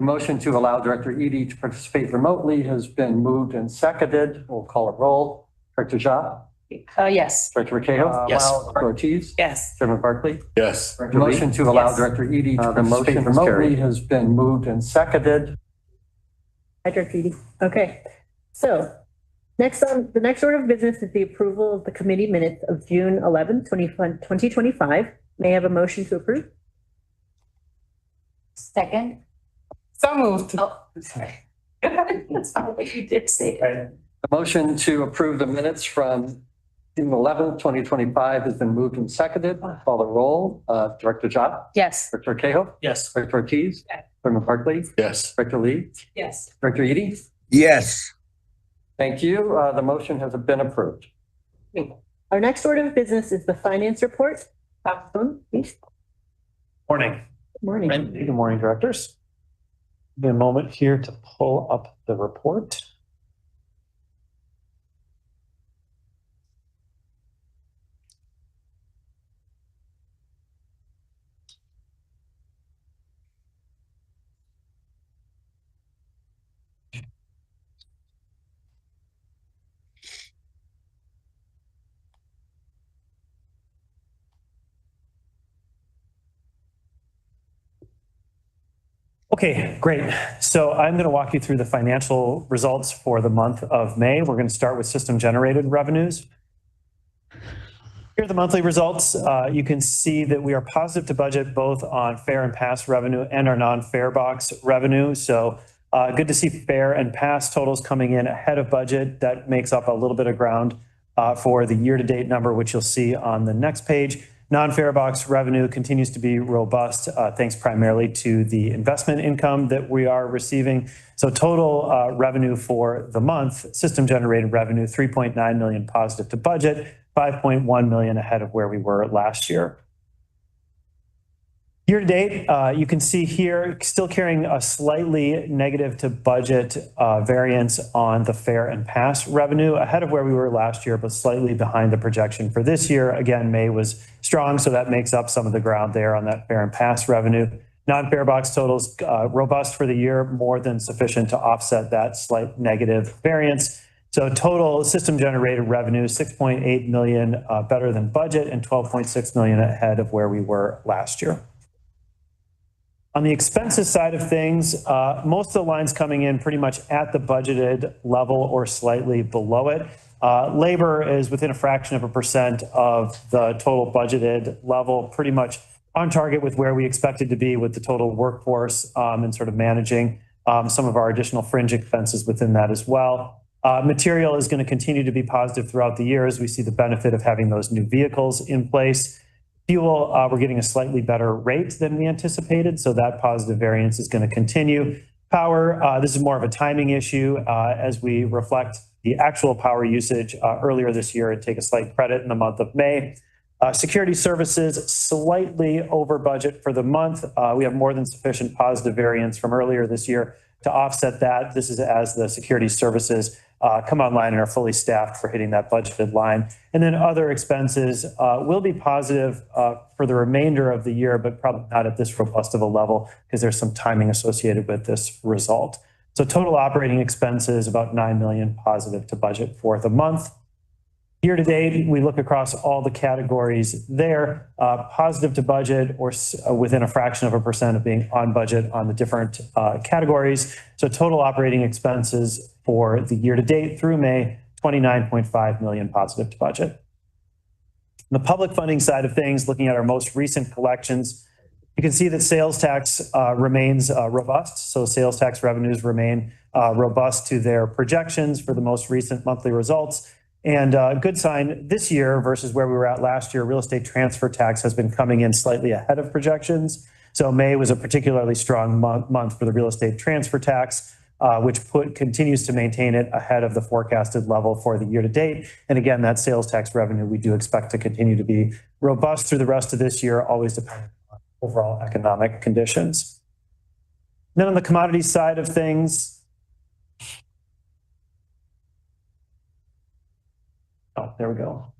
Motion to allow Director Eady to participate remotely has been moved and seconded. We'll call it roll. Director Ja? Yes. Director Requejo? Yes. Director Ortiz? Yes. Chairman Barkley? Yes. Motion to allow Yes. Director Eady to The motion participate is remotely carried. has been moved and seconded. Hi, Director Eady. Okay, so the next order of business is the approval of the committee minutes of June 11th, 2025. May I have a motion to approve? Second. So moved. Oh, I'm sorry. That's not what you did say. The motion to approve the minutes from June 11th, 2025 has been moved and seconded. Call the roll. Director Ja? Yes. Director Requejo? Yes. Director Ortiz? Yes. Chairman Barkley? Yes. Director Lee? Yes. Director Eady? yes, Thank you. The motion has been approved. Our next order of business is the finance report. Please. Morning. Good morning. Good morning, directors. Give me a moment here to pull up the report. Okay, great. So I'm going to walk you through the financial results for the month of May. We're going to start with system generated revenues. Here are the monthly results. You can see that we are positive to budget both on fare and pass revenue and our non-fare box revenue. So good to see fare and pass totals coming in ahead of budget. That makes up a little bit of ground for the year-to-date number, which you'll see on the next page. Non-fare box revenue continues to be robust, thanks primarily to the investment income that we are receiving. So total revenue for the month, system generated revenue, 3.9 million positive to budget, 5.1 million ahead of where we were last year. Year to date, you can see here still carrying a slightly negative to budget variance on the fare and pass revenue, ahead of where we were last year, but slightly behind the projection for this year. Again, May was strong, so that makes up some of the ground there on that fare and pass revenue. Non-fare box totals robust for the year, more than sufficient to offset that slight negative variance. So total system generated revenue, 6.8 million better than budget and 12.6 million ahead of where we were last year. On the expenses side of things, most of the lines coming in pretty much at the budgeted level or slightly below it. Labor is within a fraction of a percent of the total budgeted level, pretty much on target with where we expected to be with the total workforce and sort of managing some of our additional fringe expenses within that as well. Material is going to continue to be positive throughout the year as we see the benefit of having those new vehicles in place. Fuel, we're getting a slightly better rate than we anticipated, so that positive variance is going to continue. Power, this is more of a timing issue as we reflect the actual power usage earlier this year and take a slight credit in the month of May. Security services, slightly over budget for the month. We have more than sufficient positive variance from earlier this year to offset that. This is as the security services come online and are fully staffed for hitting that budgeted line. And then other expenses will be positive for the remainder of the year, but probably not at this robust of a level because there's some timing associated with this result. So total operating expenses, about 9 million positive to budget for the month. Year to date, we look across all the categories there, positive to budget or within a fraction of a percent of being on budget on the different categories. So total operating expenses for the year to date through May, 29.5 million positive to budget. On the public funding side of things, looking at our most recent collections, you can see that sales tax remains robust. So sales tax revenues remain robust to their projections for the most recent monthly results. And a good sign this year versus where we were at last year, real estate transfer tax has been coming in slightly ahead of projections. So May was a particularly strong month for the real estate transfer tax, which continues to maintain it ahead of the forecasted level for the year to date. And again, that sales tax revenue, we do expect to continue to be robust through the rest of this year, always depending on overall economic conditions. Then on the commodity side of things, oh, there we go.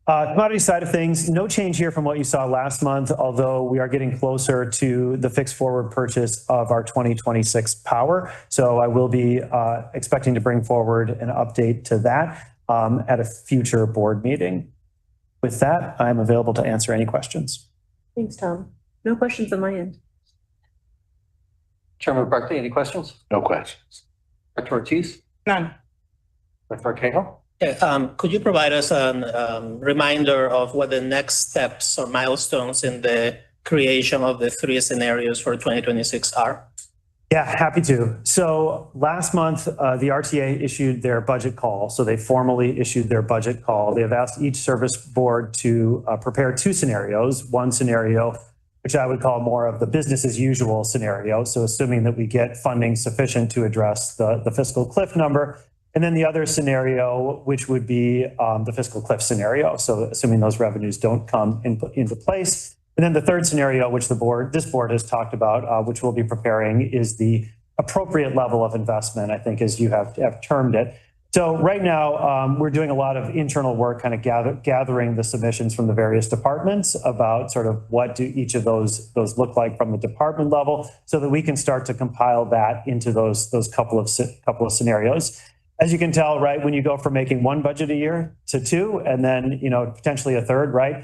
Commodity side of things, no change here from what you saw last month, although we are getting closer to the fixed forward purchase of our 2026 power. So I will be expecting to bring forward an update to that at a future board meeting. With that, I'm available to answer any questions. Thanks, Tom. No questions on my end. Chairman Barkley, any questions? No questions. Dr. Ortiz? None. Dr. Arquejo? Yeah, could you provide us a reminder of what the next steps or milestones in the creation of the 3 scenarios for 2026 are? Yeah, happy to. So last month, the RTA issued their budget call. So they formally issued their budget call. They have asked each service board to prepare 2 scenarios. One scenario, which I would call more of the business as usual scenario. So assuming that we get funding sufficient to address the fiscal cliff number. And then the other scenario, which would be the fiscal cliff scenario. So assuming those revenues don't come into place. And then the third scenario, which this board has talked about, which we'll be preparing, is the appropriate level of investment, I think, as you have termed it. So right now, we're doing a lot of internal work, kind of gathering the submissions from the various departments about sort of what do each of those look like from the department level, so that we can start to compile that into those couple of scenarios. As you can tell, right, when you go from making 1 budget a year to 2, and then, potentially a third, right,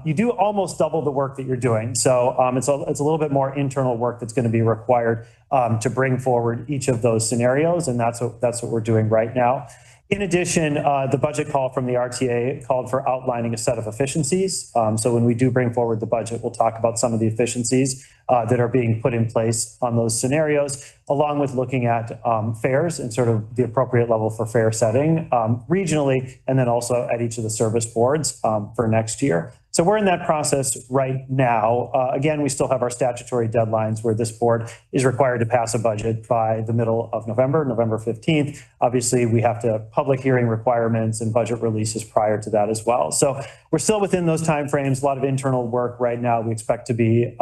you do almost double the work that you're doing. So it's a little bit more internal work that's going to be required to bring forward each of those scenarios. And that's what we're doing right now. In addition, the budget call from the RTA called for outlining a set of efficiencies. So when we do bring forward the budget, we'll talk about some of the efficiencies that are being put in place on those scenarios, along with looking at fares and sort of the appropriate level for fare setting regionally, and then also at each of the service boards for next year. So we're in that process right now. Again, we still have our statutory deadlines where this board is required to pass a budget by the middle of November 15th. Obviously, we have to public hearing requirements and budget releases prior to that as well. So we're still within those timeframes, a lot of internal work right now. We expect to be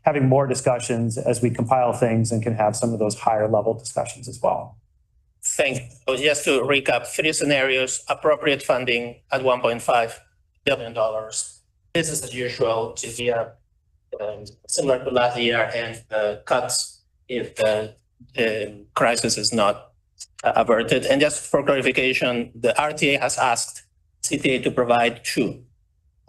having more discussions as we compile things and can have some of those higher level discussions as well. Thank you. Just to recap, 3 scenarios, appropriate funding at $1.5 billion. Business as usual to be similar to last year, and cuts if the crisis is not averted. And just for clarification, the RTA has asked CTA to provide 2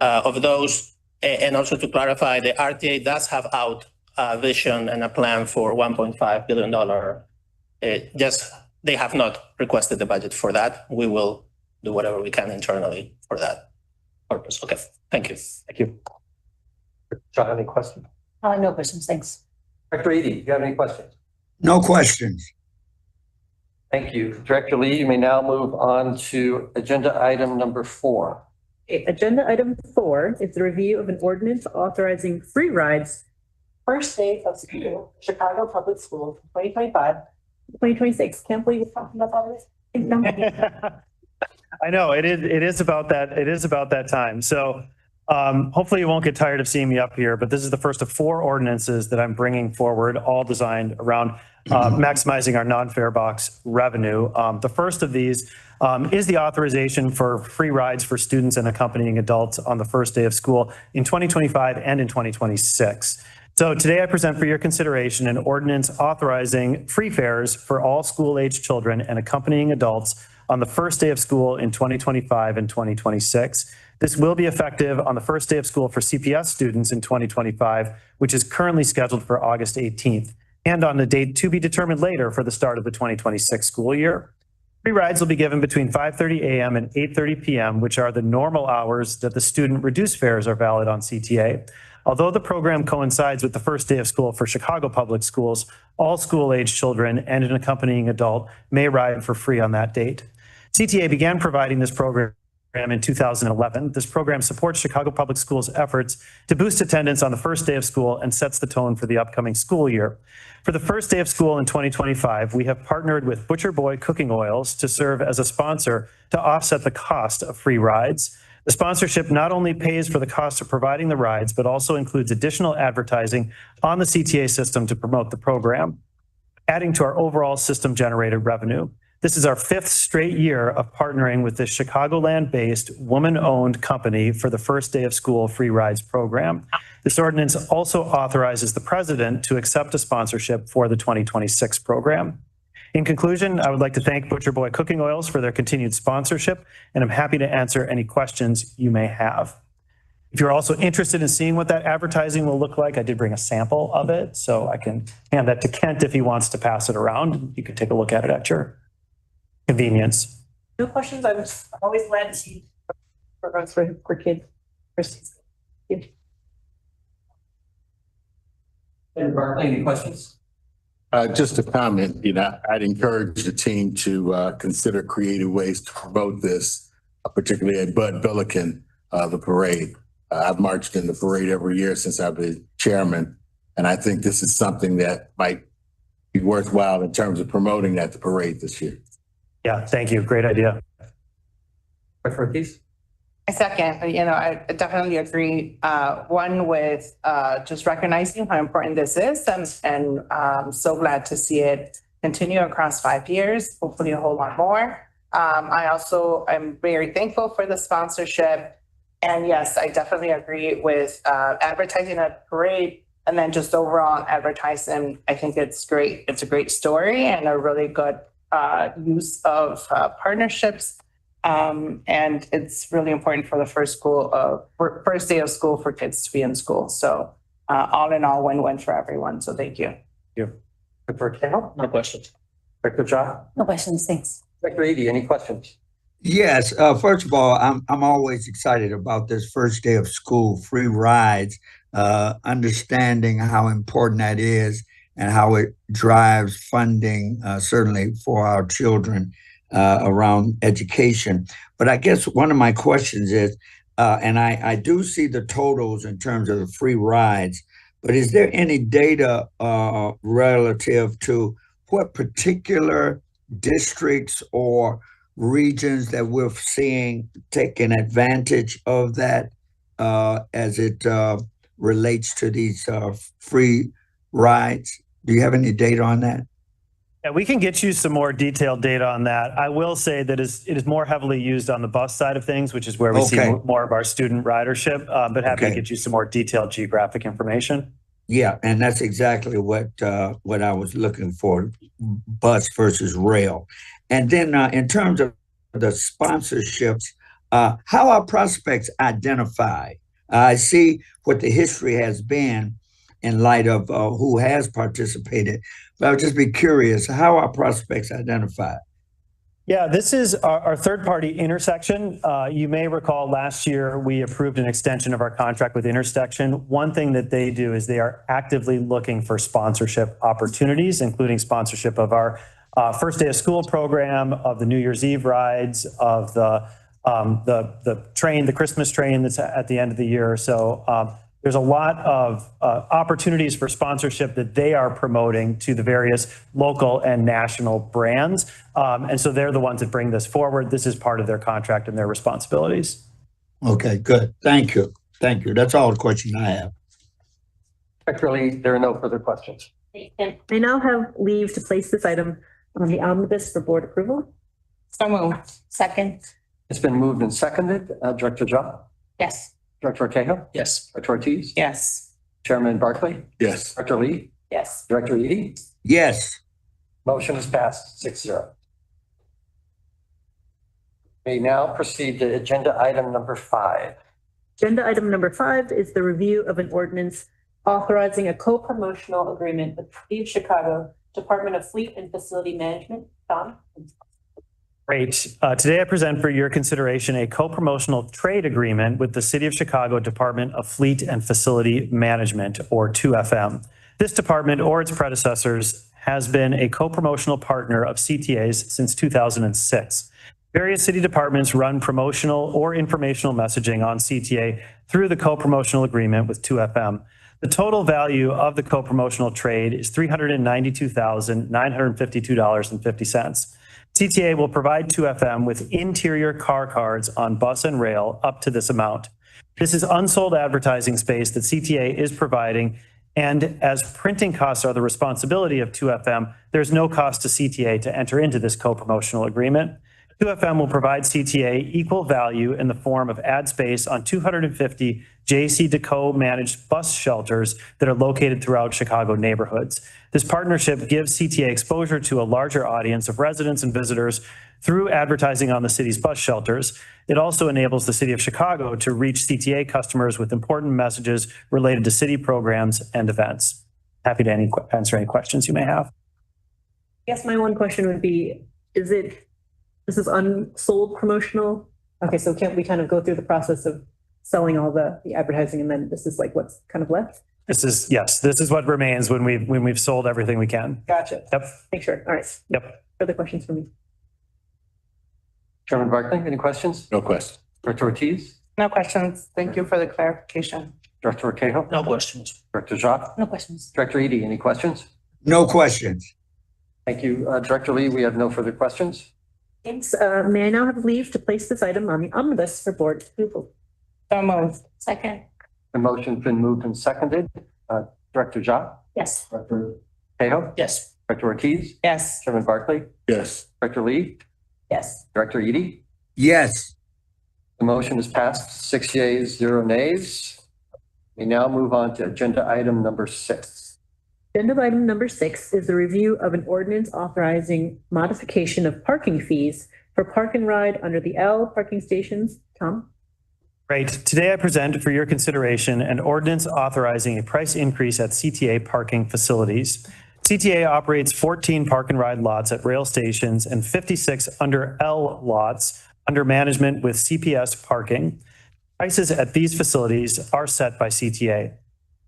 of those. And also to clarify, the RTA does have out a vision and a plan for $1.5 billion. Just they have not requested the budget for that. We will do whatever we can internally for that purpose. Okay, thank you. Thank you. John, any questions? No questions, thanks. Dr. Eady, do you have any questions? No questions. Thank you. Director Lee, you may now move on to agenda item number 4. Okay, agenda item 4 is the review of an ordinance authorizing free rides First day of school, Chicago Public Schools, 2025. 2026. Can't believe we're talking about all this. I know it is about that. It is about that time. So hopefully you won't get tired of seeing me up here, but this is the first of 4 ordinances that I'm bringing forward, all designed around maximizing our non-fare box revenue. The first of these is the authorization for free rides for students and accompanying adults on the first day of school in 2025 and in 2026. So today I present for your consideration an ordinance authorizing free fares for all school-age children and accompanying adults on the first day of school in 2025 and 2026. This will be effective on the first day of school for CPS students in 2025, which is currently scheduled for August 18th, and on the date to be determined later for the start of the 2026 school year. Free rides will be given between 5:30 a.m. and 8:30 p.m., which are the normal hours that the student reduced fares are valid on CTA. Although the program coincides with the first day of school for Chicago Public Schools, all school-age children and an accompanying adult may ride for free on that date. CTA began providing this program in 2011. This program supports Chicago Public Schools' efforts to boost attendance on the first day of school and sets the tone for the upcoming school year. For the first day of school in 2025, we have partnered with Butcher Boy Cooking Oils to serve as a sponsor to offset the cost of free rides. The sponsorship not only pays for the cost of providing the rides, but also includes additional advertising on the CTA system to promote the program, adding to our overall system-generated revenue. This is our 5th straight year of partnering with the Chicagoland-based woman-owned company for the First Day of School Free Rides program. This ordinance also authorizes the president to accept a sponsorship for the 2026 program. In conclusion, I would like to thank Butcher Boy Cooking Oils for their continued sponsorship, and I'm happy to answer any questions you may have. If you're also interested in seeing what that advertising will look like, I did bring a sample of it, so I can hand that to Kent if he wants to pass it around. You can take a look at it at your convenience. No questions. I'm always glad to see programs for kids. And Barclay, any questions? Just a comment, I'd encourage the team to consider creative ways to promote this, particularly at Bud Billiken, the parade. I've marched in the parade every year since I've been chairman, and I think this is something that might be worthwhile in terms of promoting at the parade this year. Yeah, thank you. Great idea. Dr. Ortiz? I second, I definitely agree. One with just recognizing how important this is, and so glad to see it continue across 5 years, hopefully a whole lot more. I also am very thankful for the sponsorship. And yes, I definitely agree with advertising at parade and then just overall advertising. I think it's great. It's a great story and a really good use of partnerships. And it's really important for the first day of school for kids to be in school. So all in all, win-win for everyone. So thank you. Dr. Cahill? No questions. Dr. Jha? No questions, thanks. Dr. Eady, any questions? Yes, first of all, I'm always excited about this first day of school, free rides, understanding how important that is and how it drives funding, certainly for our children around education. But I guess one of my questions is, and I do see the totals in terms of the free rides, but is there any data relative to what particular districts or regions that we're seeing taking advantage of that as it relates to these free rides? Do you have any data on that? Yeah, we can get you some more detailed data on that. I will say that it is more heavily used on the bus side of things, which is where we see more of our student ridership, but happy to get you some more detailed geographic information. Yeah, and that's exactly what I was looking for, bus versus rail. And then in terms of the sponsorships, how are prospects identified? I see what the history has been in light of who has participated, but I would just be curious, how are prospects identified? Yeah, this is our third-party Intersection. You may recall last year we approved an extension of our contract with Intersection. One thing that they do is they are actively looking for sponsorship opportunities, including sponsorship of our First Day of School program, of the New Year's Eve rides, of the train, the Christmas train that's at the end of the year. So there's a lot of opportunities for sponsorship that they are promoting to the various local and national brands. And so they're the ones that bring this forward. This is part of their contract and their responsibilities. Okay, good. Thank you. Thank you. That's all the question I have. Dr. Lee, there are no further questions. And I now have leave to place this item on the omnibus for board approval. So moved. Second, It's been moved and seconded. Director Jha? yes. Director Cahill? Yes. Dr. Ortiz? Yes. Chairman Barclay? Yes. Dr. Lee? Yes. Director Eady? Yes. Motion is passed 6-0. We now proceed to agenda item number 5. Agenda item number 5 is the review of an ordinance authorizing a co-promotional agreement with the City of Chicago Department of Fleet and Facility Management. Tom? Great. Today I present for your consideration a co-promotional trade agreement with the City of Chicago Department of Fleet and Facility Management, or 2FM. This department or its predecessors has been a co-promotional partner of CTA's since 2006. Various city departments run promotional or informational messaging on CTA through the co-promotional agreement with 2FM. The total value of the co-promotional trade is $392,952.50. CTA will provide 2FM with interior car cards on bus and rail up to this amount. This is unsold advertising space that CTA is providing And as printing costs are the responsibility of 2FM, there's no cost to CTA to enter into this co-promotional agreement. 2FM will provide CTA equal value in the form of ad space on 250 J.C. Deco managed bus shelters that are located throughout Chicago neighborhoods. This partnership gives CTA exposure to a larger audience of residents and visitors through advertising on the city's bus shelters. It also enables the city of Chicago to reach CTA customers with important messages related to city programs and events. Happy to answer any questions you may have. I guess my one question would be, this is unsold promotional? Okay, so can't we kind of go through the process of selling all the advertising and then this is like what's kind of left? Yes, this is what remains when we've sold everything we can. Gotcha. Yep. Make sure. All right. Yep. Further questions for me? Chairman Barkley, any questions? No question. Director Ortiz? No questions. Thank you for the clarification. Director Urquejo? No questions. Director Jacques? No questions. Director Eady, any questions? No questions. Thank you. Director Lee, we have no further questions. Thanks. May I now have leave to place this item on the omnibus for board approval? So moved. Second. The motion's been moved and seconded. Director Jacques? Yes. Director Urquejo? Yes. Director Ortiz? Yes. Chairman Barkley? Yes. Director Lee? Yes. Director Eady? Yes. The motion is passed, 6 yeas, 0 nays. We now move on to agenda item number 6. Agenda item number 6 is the review of an ordinance authorizing modification of parking fees for park and ride under the L parking stations. Tom? Great. Today I present for your consideration an ordinance authorizing a price increase at CTA parking facilities. CTA operates 14 park and ride lots at rail stations and 56 under L lots under management with CPS parking. Prices at these facilities are set by CTA.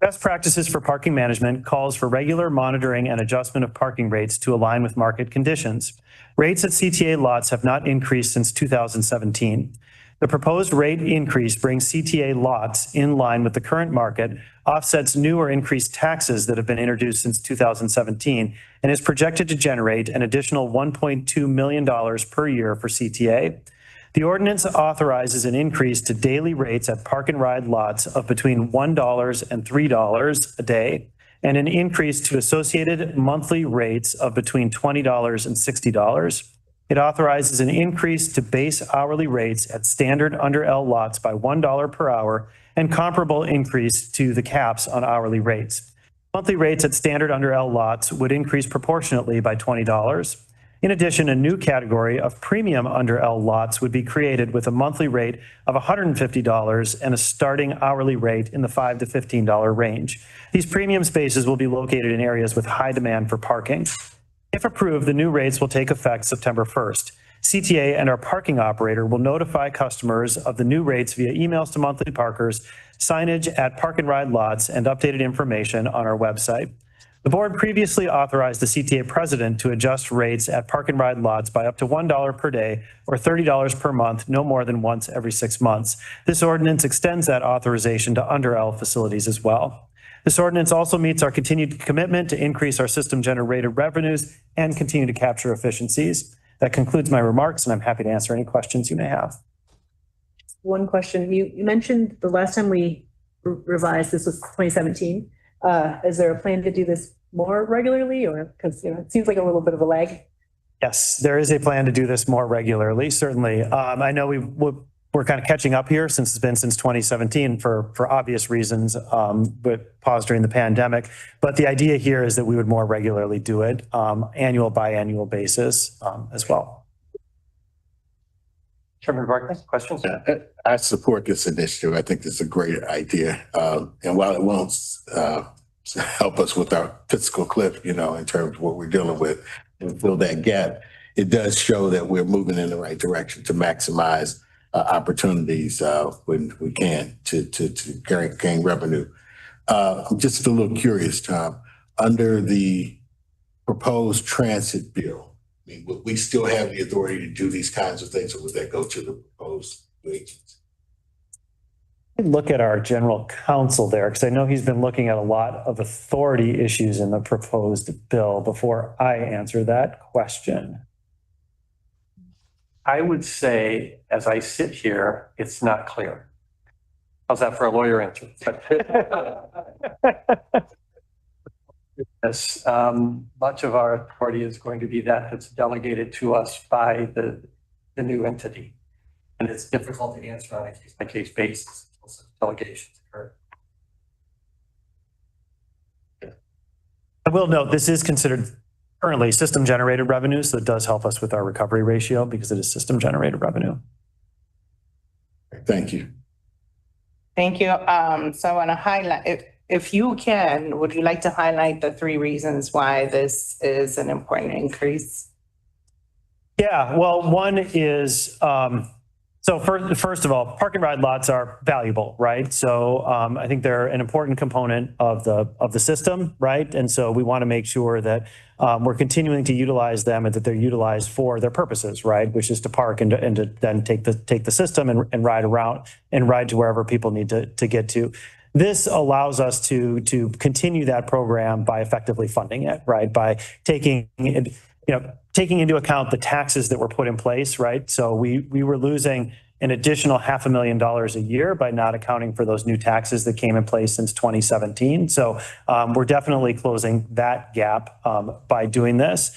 Best practices for parking management calls for regular monitoring and adjustment of parking rates to align with market conditions. Rates at CTA lots have not increased since 2017. The proposed rate increase brings CTA lots in line with the current market, offsets new or increased taxes that have been introduced since 2017, and is projected to generate an additional $1.2 million per year for CTA. The ordinance authorizes an increase to daily rates at park and ride lots of between $1 and $3 a day, and an increase to associated monthly rates of between $20 and $60. It authorizes an increase to base hourly rates at standard under L lots by $1 per hour and comparable increase to the caps on hourly rates. Monthly rates at standard under L lots would increase proportionately by $20. In addition, a new category of premium under L lots would be created with a monthly rate of $150 and a starting hourly rate in the $5 to $15 range. These premium spaces will be located in areas with high demand for parking. If approved, the new rates will take effect September 1st. CTA and our parking operator will notify customers of the new rates via emails to monthly parkers, signage at park and ride lots, and updated information on our website. The board previously authorized the CTA president to adjust rates at park and ride lots by up to $1 per day or $30 per month, no more than once every 6 months. This ordinance extends that authorization to under L facilities as well. This ordinance also meets our continued commitment to increase our system-generated revenues and continue to capture efficiencies. That concludes my remarks, and I'm happy to answer any questions you may have. One question. You mentioned the last time we revised this was 2017. Is there a plan to do this more regularly, or because it seems like a little bit of a lag? Yes, there is a plan to do this more regularly, certainly. I know we're kind of catching up here since it's been since 2017 for obvious reasons, but paused during the pandemic. But the idea here is that we would more regularly do it, annual biannual basis as well. Chairman Barkley, questions? I support this initiative. I think it's a great idea. And while it won't help us with our fiscal cliff, in terms of what we're dealing with and fill that gap, it does show that we're moving in the right direction to maximize opportunities when we can to gain revenue. I'm just a little curious, Tom, under the proposed transit bill, I mean, would we still have the authority to do these kinds of things, or would that go to the proposed agents? Look at our general counsel there, because I know he's been looking at a lot of authority issues in the proposed bill before I answer that question. I would say, as I sit here, it's not clear. How's that for a lawyer answer? Yes, much of our authority is going to be that it's delegated to us by the new entity. And it's difficult to answer on a case-by-case basis until such delegations occur. I will note, this is considered currently system-generated revenue, so it does help us with our recovery ratio because it is system-generated revenue. Thank you. Thank you. So I want to highlight, if you can, would you like to highlight the 3 reasons why this is an important increase? Yeah, well, one is, so first of all, park and ride lots are valuable, right? So I think they're an important component of the system, right? And so we want to make sure that we're continuing to utilize them and that they're utilized for their purposes, right? Which is to park and to then take the system and ride around and ride to wherever people need to get to. This allows us to continue that program by effectively funding it, right? By taking into account the taxes that were put in place, right? So we were losing an additional $500,000 a year by not accounting for those new taxes that came in place since 2017. So we're definitely closing that gap by doing this.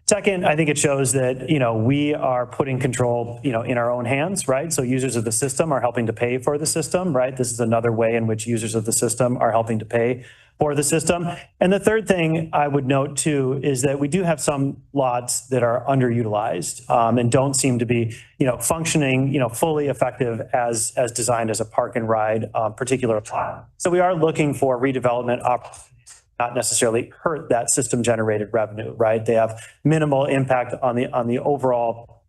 Second, I think it shows that, we are putting control, in our own hands, right? So users of the system are helping to pay for the system, right? This is another way in which users of the system are helping to pay for the system. And the third thing I would note too is that we do have some lots that are underutilized and don't seem to be, functioning, fully effective as designed as a park and ride particular plot. So we are looking for redevelopment opportunities, not necessarily hurt that system generated revenue, right? They have minimal impact on the overall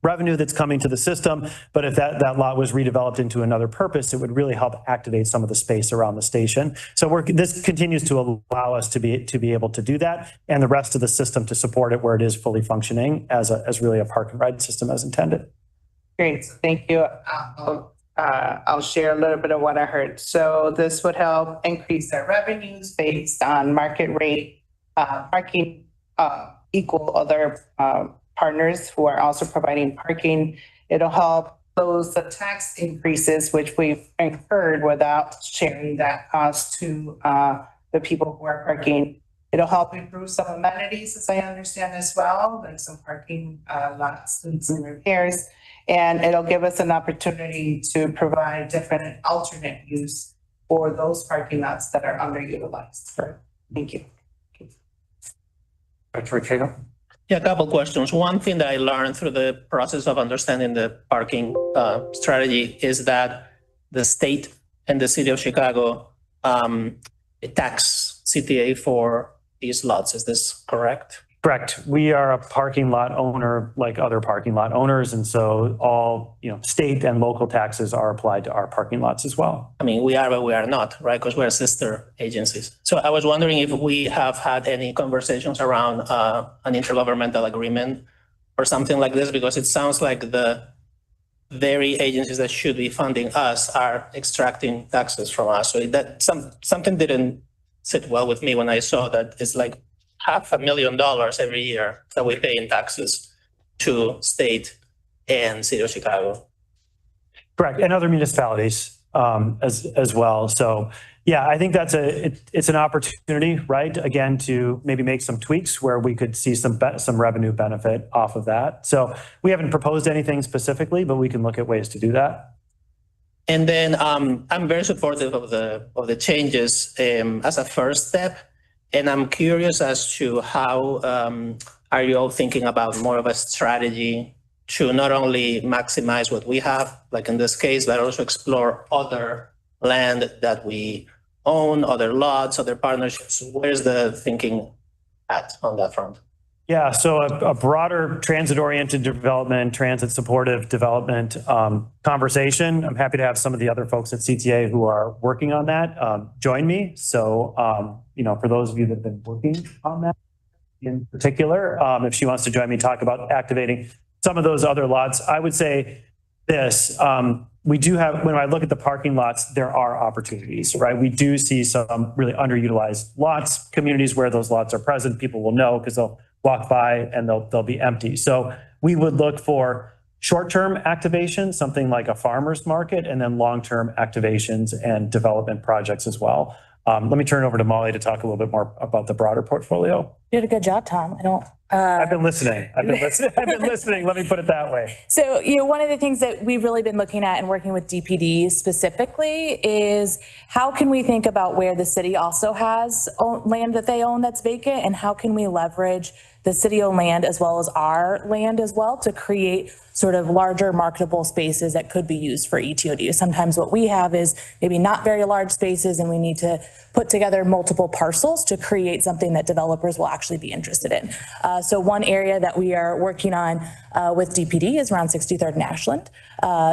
revenue that's coming to the system. But if that lot was redeveloped into another purpose, it would really help activate some of the space around the station. So this continues to allow us to be able to do that, and the rest of the system to support it where it is fully functioning as really a park and ride system as intended. Great, thank you. I'll share a little bit of what I heard. So this would help increase their revenues based on market rate parking, equal other partners who are also providing parking. It'll help close the tax increases, which we've incurred without sharing that cost to the people who are parking. It'll help improve some amenities, as I understand as well, like some parking lots and some repairs. And it'll give us an opportunity to provide different alternate use for those parking lots that are underutilized. Thank you. Director Cato? Yeah, a couple questions. One thing that I learned through the process of understanding the parking strategy is that the state and the city of Chicago tax CTA for these lots. Is this correct? Correct. We are a parking lot owner like other parking lot owners. And so all, state and local taxes are applied to our parking lots as well. I mean, we are, but we are not, right? Because we're sister agencies. So I was wondering if we have had any conversations around an intergovernmental agreement or something like this, because it sounds like the very agencies that should be funding us are extracting taxes from us. So that something didn't sit well with me when I saw that it's like $500,000 every year that we pay in taxes to state and city of Chicago. Correct. And other municipalities as well. So yeah, I think it's an opportunity, right? Again, to maybe make some tweaks where we could see some revenue benefit off of that. So we haven't proposed anything specifically, but we can look at ways to do that. And then I'm very supportive of the changes as a first step. And I'm curious as to how are you all thinking about more of a strategy to not only maximize what we have, like in this case, but also explore other land that we own, other lots, other partnerships. Where's the thinking at on that front? Yeah, so a broader transit-oriented development, transit-supportive development conversation. I'm happy to have some of the other folks at CTA who are working on that join me. So, for those of you that have been working on that in particular, if she wants to join me, talk about activating some of those other lots. I would say this, we do have, when I look at the parking lots, there are opportunities, right? We do see some really underutilized lots, communities where those lots are present. People will know because they'll walk by and they'll be empty. So we would look for short-term activation, something like a farmer's market, and then long-term activations and development projects as well. Let me turn it over to Molly to talk a little bit more about the broader portfolio. You did a good job, Tom. I've been listening. I've been listening. Let me put it that way. So, one of the things that we've really been looking at and working with DPD specifically is how can we think about where the city also has land that they own that's vacant, and how can we leverage the city-owned land as well as our land as well to create sort of larger marketable spaces that could be used for ETOD. Sometimes what we have is maybe not very large spaces, and we need to put together multiple parcels to create something that developers will actually be interested in. So one area that we are working on with DPD is around 63rd and Ashland.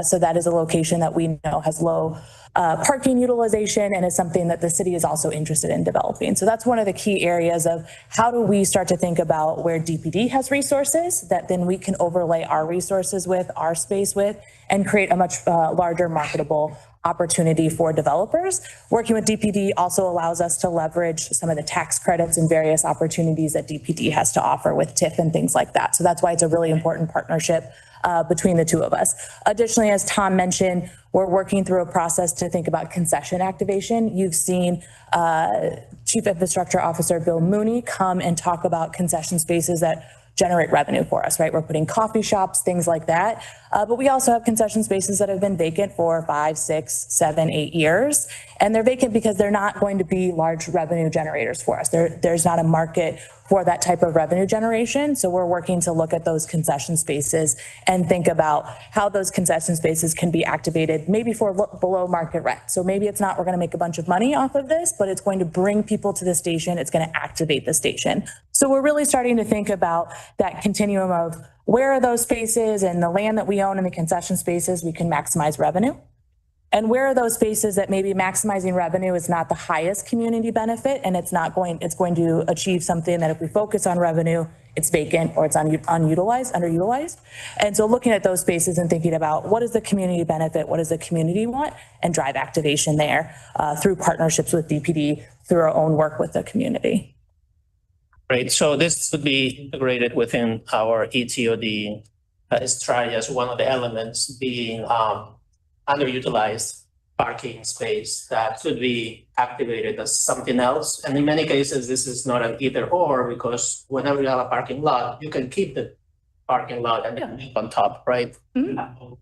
So that is a location that we know has low parking utilization and is something that the city is also interested in developing. So that's one of the key areas of how do we start to think about where DPD has resources that then we can overlay our resources with, our space with, and create a much larger marketable opportunity for developers. Working with DPD also allows us to leverage some of the tax credits and various opportunities that DPD has to offer with TIF and things like that. So that's why it's a really important partnership between the two of us. Additionally, as Tom mentioned, we're working through a process to think about concession activation. You've seen Chief Infrastructure Officer Bill Mooney come and talk about concession spaces that generate revenue for us, right? We're putting coffee shops, things like that. But we also have concession spaces that have been vacant for 5, 6, 7, 8 years. And they're vacant because they're not going to be large revenue generators for us. There's not a market for that type of revenue generation. So we're working to look at those concession spaces and think about how those concession spaces can be activated maybe for below market rent. So maybe it's not, we're going to make a bunch of money off of this, but it's going to bring people to the station. It's going to activate the station. So we're really starting to think about that continuum of where are those spaces and the land that we own in the concession spaces, we can maximize revenue. And where are those spaces that maybe maximizing revenue is not the highest community benefit, and it's going to achieve something that if we focus on revenue, it's vacant or it's underutilized. And so looking at those spaces and thinking about what is the community benefit, what does the community want, and drive activation there through partnerships with DPD, through our own work with the community. Great. So this would be integrated within our ETOD strategy as one of the elements being underutilized parking space that could be activated as something else. And in many cases, this is not an either or, because whenever you have a parking lot, you can keep the parking lot and then live on top, right? Mm-hmm.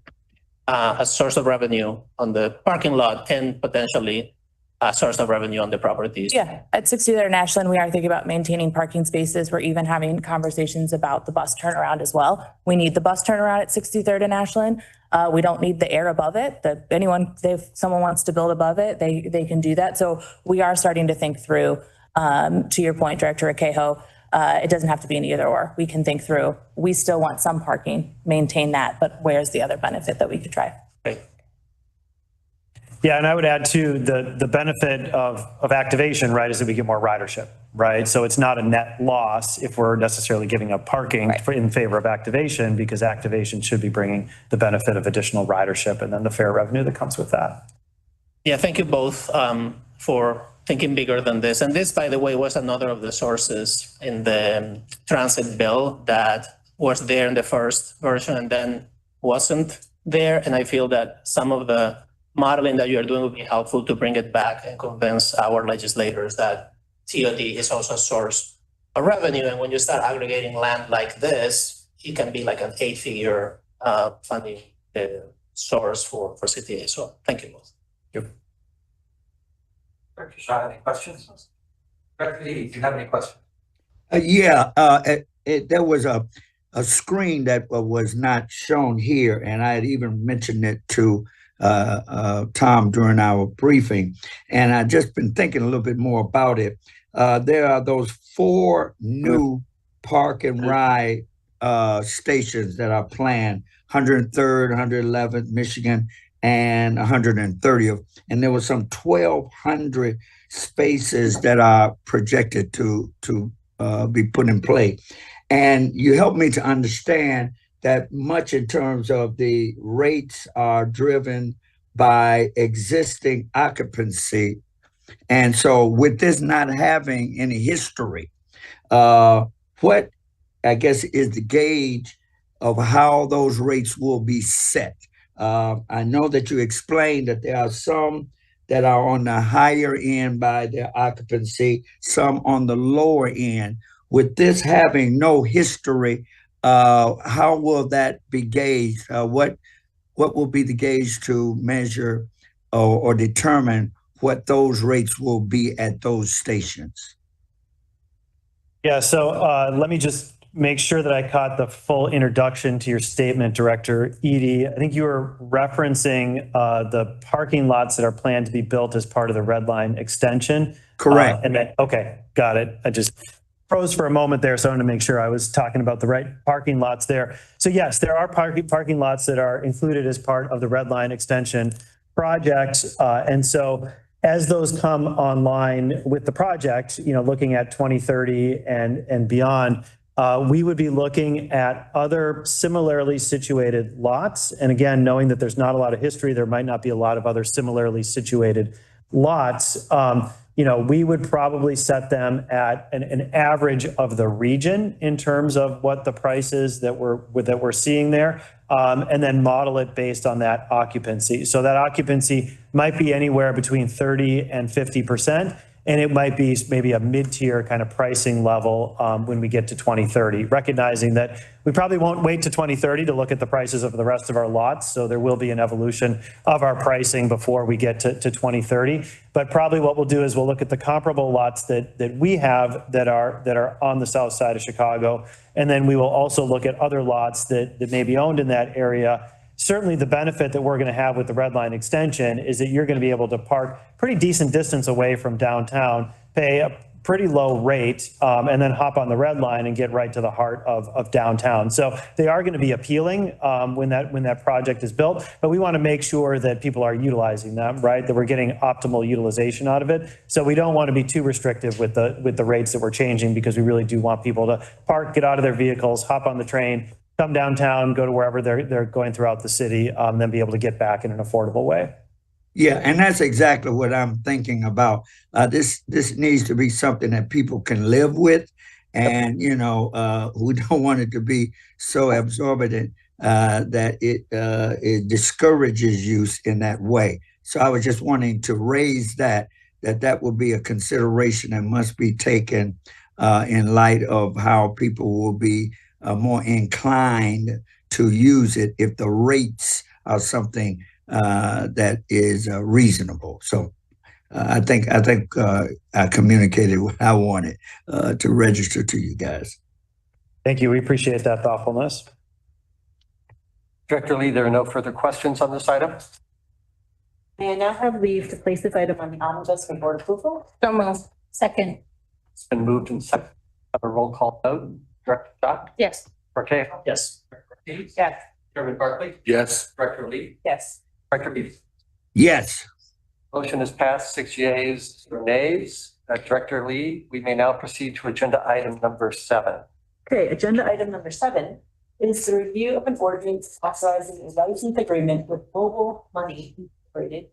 A source of revenue on the parking lot and potentially a source of revenue on the properties. Yeah, at 63rd and Ashland, we are thinking about maintaining parking spaces. We're even having conversations about the bus turnaround as well. We need the bus turnaround at 63rd and Ashland. We don't need the air above it. If someone wants to build above it, they can do that. So we are starting to think through, to your point, Director Akejo, it doesn't have to be an either or. We can think through, we still want some parking, maintain that, but where's the other benefit that we could drive? Right. Yeah, and I would add too, the benefit of activation, right, is that we get more ridership, right? So it's not a net loss if we're necessarily giving up parking in favor of activation, because activation should be bringing the benefit of additional ridership and then the fare revenue that comes with that. Yeah, thank you both for thinking bigger than this. And this, by the way, was another of the sources in the transit bill that was there in the first version and then wasn't there. And I feel that some of the modeling that you are doing would be helpful to bring it back and convince our legislators that TOD is also a source of revenue. And when you start aggregating land like this, it can be like an 8-figure funding source for CTA. So thank you both. Director Shaw, any questions? Director Lee, do you have any questions? There was a screen that was not shown here, and I had even mentioned it to Tom during our briefing, and I've just been thinking a little bit more about it. There are those 4 new park and ride stations that are planned, 103rd, 111th, Michigan, and 130th. And there was some 1,200 spaces that are projected to be put in play. And you helped me to understand that much in terms of the rates are driven by existing occupancy. And so with this not having any history, what I guess is the gauge of how those rates will be set? I know that you explained that there are some that are on the higher end by their occupancy, some on the lower end. With this having no history, how will that be gauged? What will be the gauge to measure or determine what those rates will be at those stations? Yeah, so let me just make sure that I caught the full introduction to your statement, Director Eady. I think you were referencing the parking lots that are planned to be built as part of the Red Line extension. Correct. Okay, got it. I just froze for a moment there, so I wanted to make sure I was talking about the right parking lots there. So yes, there are parking lots that are included as part of the Red Line extension project. And so as those come online with the project, looking at 2030 and beyond, we would be looking at other similarly situated lots. And again, knowing that there's not a lot of history, there might not be a lot of other similarly situated lots. We would probably set them at an average of the region in terms of what the price is that we're seeing there, and then model it based on that occupancy. So that occupancy might be anywhere between 30 and 50%. And it might be maybe a mid-tier kind of pricing level when we get to 2030, recognizing that we probably won't wait to 2030 to look at the prices of the rest of our lots. So there will be an evolution of our pricing before we get to 2030. But probably what we'll do is we'll look at the comparable lots that we have that are on the south side of Chicago. And then we will also look at other lots that may be owned in that area. Certainly the benefit that we're going to have with the Red Line extension is that you're going to be able to park pretty decent distance away from downtown, pay a pretty low rate, and then hop on the Red Line and get right to the heart of downtown. So they are going to be appealing when that project is built, but we want to make sure that people are utilizing them, right? That we're getting optimal utilization out of it. So we don't want to be too restrictive with the rates that we're changing, because we really do want people to park, get out of their vehicles, hop on the train, come downtown, go to wherever they're going throughout the city, then be able to get back in an affordable way. Yeah, and that's exactly what I'm thinking about. This needs to be something that people can live with, and we don't want it to be so exorbitant that it discourages use in that way. So I was just wanting to raise that will be a consideration that must be taken in light of how people will be more inclined to use it if the rates are something that is reasonable. So I think I communicated what I wanted to register to you guys. Thank you. We appreciate that thoughtfulness. Director Lee, there are no further questions on this item. May I now have leave to place this item on the omnibus for board approval? So moved. Second, It's been moved and seconded. Have a roll call vote. Director Scott? yes. Director Cahill? Yes. Director Ortiz? Yes. Chairman Barkley? Yes. Director Lee? Yes. Director Beatty? Yes. Motion is passed, 6 yeas, 0 nays. Director Lee, we may now proceed to agenda item number 7. Okay, agenda item number 7 is the review of an ordinance authorizing a license agreement with Mobile Money Incorporated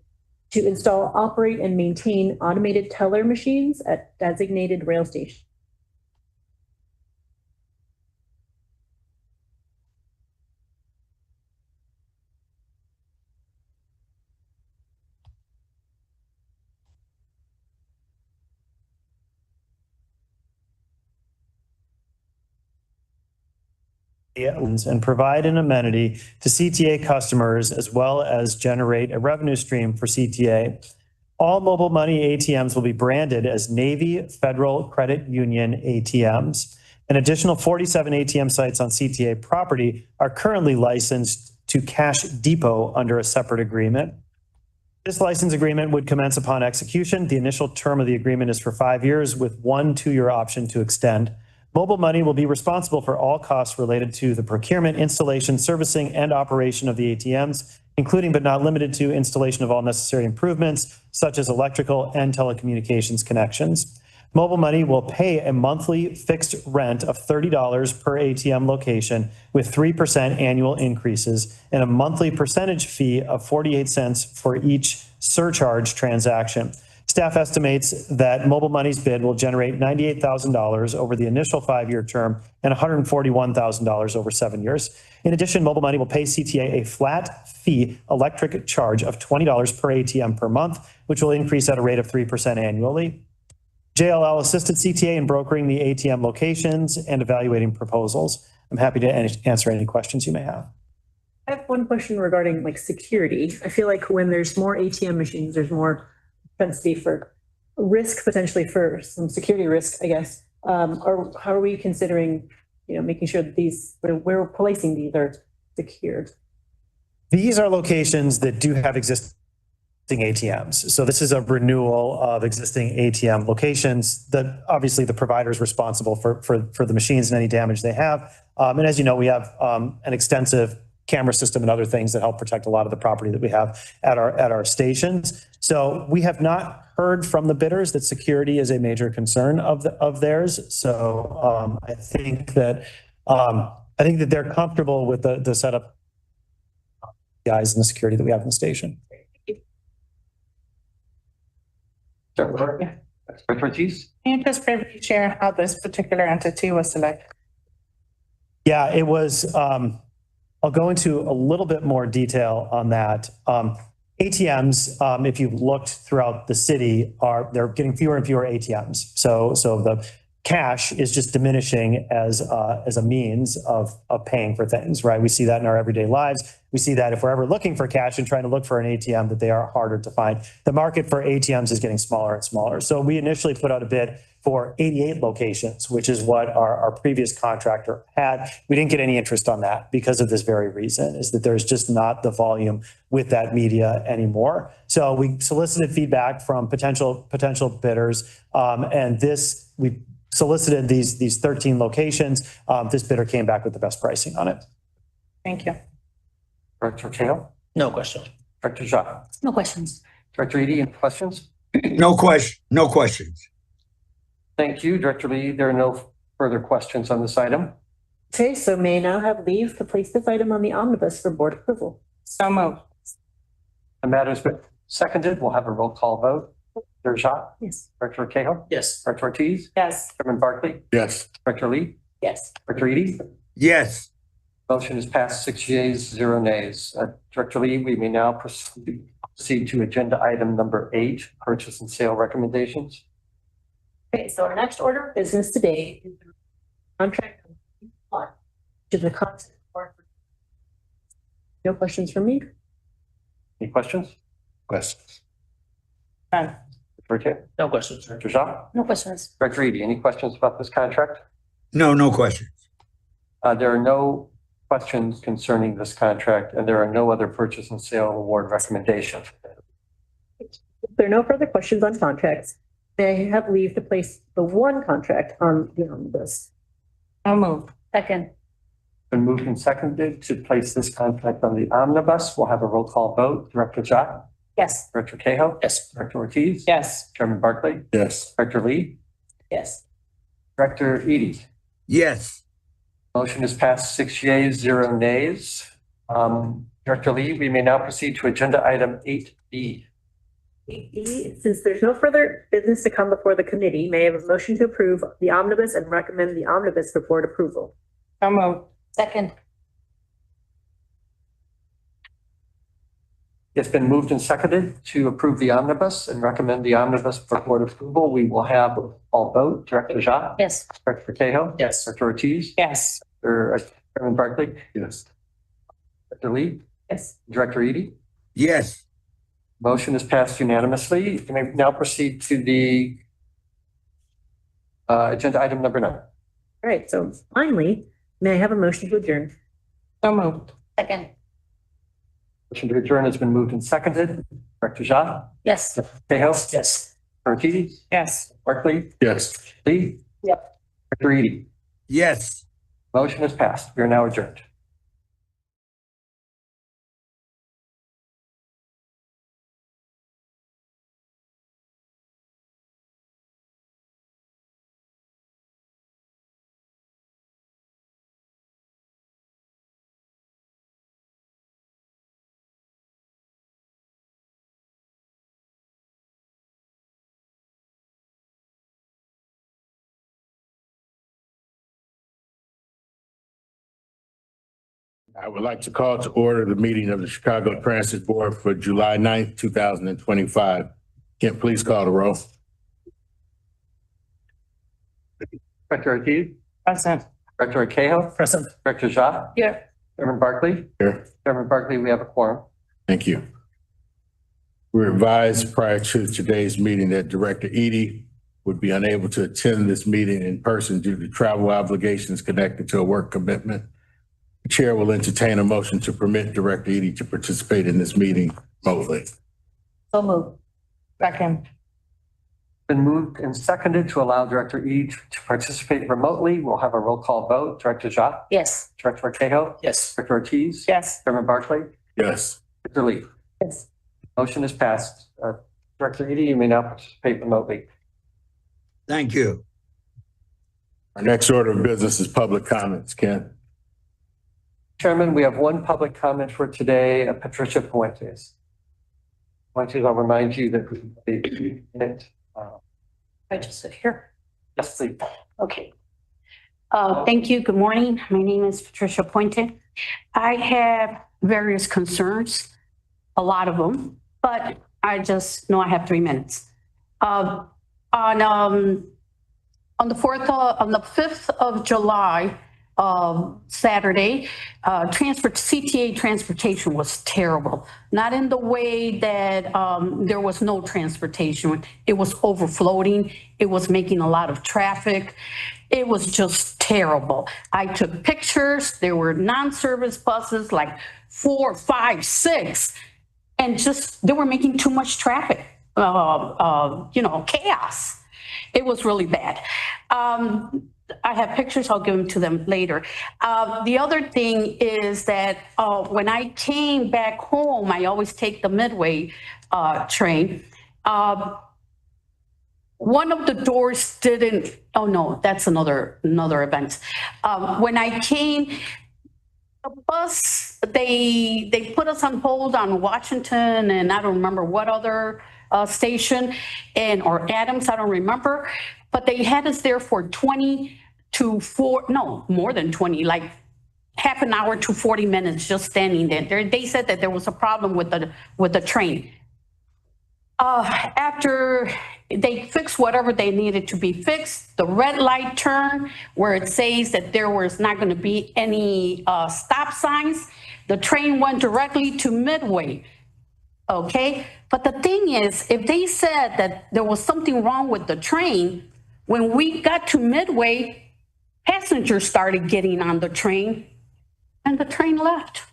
to install, operate, and maintain automated teller machines at designated rail stations. And provide an amenity to CTA customers, as well as generate a revenue stream for CTA. All mobile money ATMs will be branded as Navy Federal Credit Union ATMs. An additional 47 ATM sites on CTA property are currently licensed to Cash Depot under a separate agreement. This license agreement would commence upon execution. The initial term of the agreement is for 5 years with 1 2-year option to extend. Mobile Money will be responsible for all costs related to the procurement, installation, servicing, and operation of the ATMs, including but not limited to installation of all necessary improvements, such as electrical and telecommunications connections. Mobile Money will pay a monthly fixed rent of $30 per ATM location with 3% annual increases and a monthly percentage fee of 48 cents for each surcharge transaction. Staff estimates that Mobile Money's bid will generate $98,000 over the initial 5-year term and $141,000 over 7 years. In addition, Mobile Money will pay CTA a flat fee electric charge of $20 per ATM per month, which will increase at a rate of 3% annually. JLL assisted CTA in brokering the ATM locations and evaluating proposals. I'm happy to answer any questions you may have. I have one question regarding like security. I feel like when there's more ATM machines, there's more propensity for risk, potentially for some security risk, I guess. Or how are we considering, making sure that these, where we're placing these are secured? These are locations that do have existing ATMs. So this is a renewal of existing ATM locations that obviously the provider is responsible for the machines and any damage they have. And as you know, we have an extensive camera system and other things that help protect a lot of the property that we have at our stations. So we have not heard from the bidders that security is a major concern of theirs. So I think that they're comfortable with the setup guys and the security that we have in the station. Director Ortiz? Can you just briefly share how this particular entity was selected? Yeah, it was, I'll go into a little bit more detail on that. ATMs, if you've looked throughout the city, they're getting fewer and fewer ATMs. So the cash is just diminishing as a means of paying for things, right? We see that in our everyday lives. We see that if we're ever looking for cash and trying to look for an ATM, that they are harder to find. The market for ATMs is getting smaller and smaller. So we initially put out a bid for 88 locations, which is what our previous contractor had. We didn't get any interest on that because of this very reason, is that there's just not the volume with that media anymore. So we solicited feedback from potential bidders, and we solicited these 13 locations. This bidder came back with the best pricing on it. Thank you. Director Cahill? No question. Director Shaw? No questions. Director Eady, any questions? No questions. Thank you, Director Lee. There are no further questions on this item. Okay, so may I now have leave to place this item on the omnibus for board approval? So moved. The matter has been seconded. We'll have a roll call vote. Director Shaw? Yes. Director Cahill? Yes. Director Ortiz? Yes. Chairman Barkley? Yes. Director Lee? Yes. Director Eady? Yes. Motion is passed 6 yeas, 0 nays. Director Lee, we may now proceed to agenda item number 8, purchase and sale recommendations. Okay, so our next order of business today is the contract one, which is the concept. No questions from me? Any questions? Questions? None. Director Cahill? No questions. Director Shaw? No questions. Director Eady, any questions about this contract? No questions. There are no questions concerning this contract, and there are no other purchase and sale award recommendations. If there are no further questions on contracts, may I have leave to place the one contract on the omnibus? So moved. Second. Been moved and seconded to place this contract on the omnibus. We'll have a roll call vote. Director Shaw? Yes. Director Cahill? Yes. Director Ortiz? Yes. Chairman Barkley? Yes. Director Lee? Yes. Director Eady? Yes. Motion is passed 6 yeas, 0 nays. Director Lee, we may now proceed to agenda item 8B. Since there's no further business to come before the committee, may I have a motion to approve the omnibus and recommend the omnibus for board approval? So moved. Second. It's been moved and seconded to approve the omnibus and recommend the omnibus for board approval. We will have all vote. Director Shaw? Yes. Director Cahill? Yes. Director Ortiz? Yes. Chairman Barkley? Yes. Director Lee? Yes. Director Eady? Yes. Motion is passed unanimously. You may now proceed to the agenda item number 9. All right, so finally, may I have a motion to adjourn? So moved. Second. Motion to adjourn has been moved and seconded. Director Shaw? Yes. Cahill? Yes. Ortiz? Yes. Barkley? Yes. Lee? Yep. Director Eady? Yes. Motion is passed. We are now adjourned. I would like to call to order the meeting of the Chicago Transit Board for July 9th, 2025. Kent, please call the roll. Director Ortiz, Present. Director Cahill, Present. Director Shaw, Yeah. Chairman Barkley. Here. Chairman Barkley, we have a quorum. Thank you. We were advised prior to today's meeting that Director Eady would be unable to attend this meeting in person due to travel obligations connected to a work commitment. The chair will entertain a motion to permit Director Eady to participate in this meeting remotely. So moved. Second. Been moved and seconded to allow Director Eady to participate remotely. We'll have a roll call vote. Director Shaw, Yes. Director Cahill, Yes. Director Ortiz, Yes. Chairman Barkley, Yes. Director Lee. Yes. Motion is passed. Director Eady, you may now participate remotely. Thank you. Our next order of business is public comments. Ken? Chairman, we have one public comment for today, Patricia Puentes. Puentes, I'll remind you that I just sit here. yes, please. Okay. Thank you. Good morning. My name is Patricia Puente. I have various concerns, a lot of them, but I just know I have 3 minutes. On the 5th of July, Saturday, CTA transportation was terrible. Not in the way that there was no transportation. It was overflowing. It was making a lot of traffic. It was just terrible. I took pictures. There were non-service buses, like 4, 5, 6, and just they were making too much traffic. Chaos. It was really bad. I have pictures, I'll give them to them later. The other thing is that when I came back home, I always take the Midway train. One of the doors didn't, oh no, that's another event. When I came, the bus, they put us on hold on Washington and I don't remember what other station or Adams, I don't remember, but they had us there for 20 to 4, no, more than 20, like half an hour to 40 minutes just standing there. They said that there was a problem with the train. After they fixed whatever they needed to be fixed, the red light turned where it says that there was not going to be any stop signs. The train went directly to Midway. Okay, but the thing is, if they said that there was something wrong with the train, when we got to Midway, passengers started getting on the train and the train left.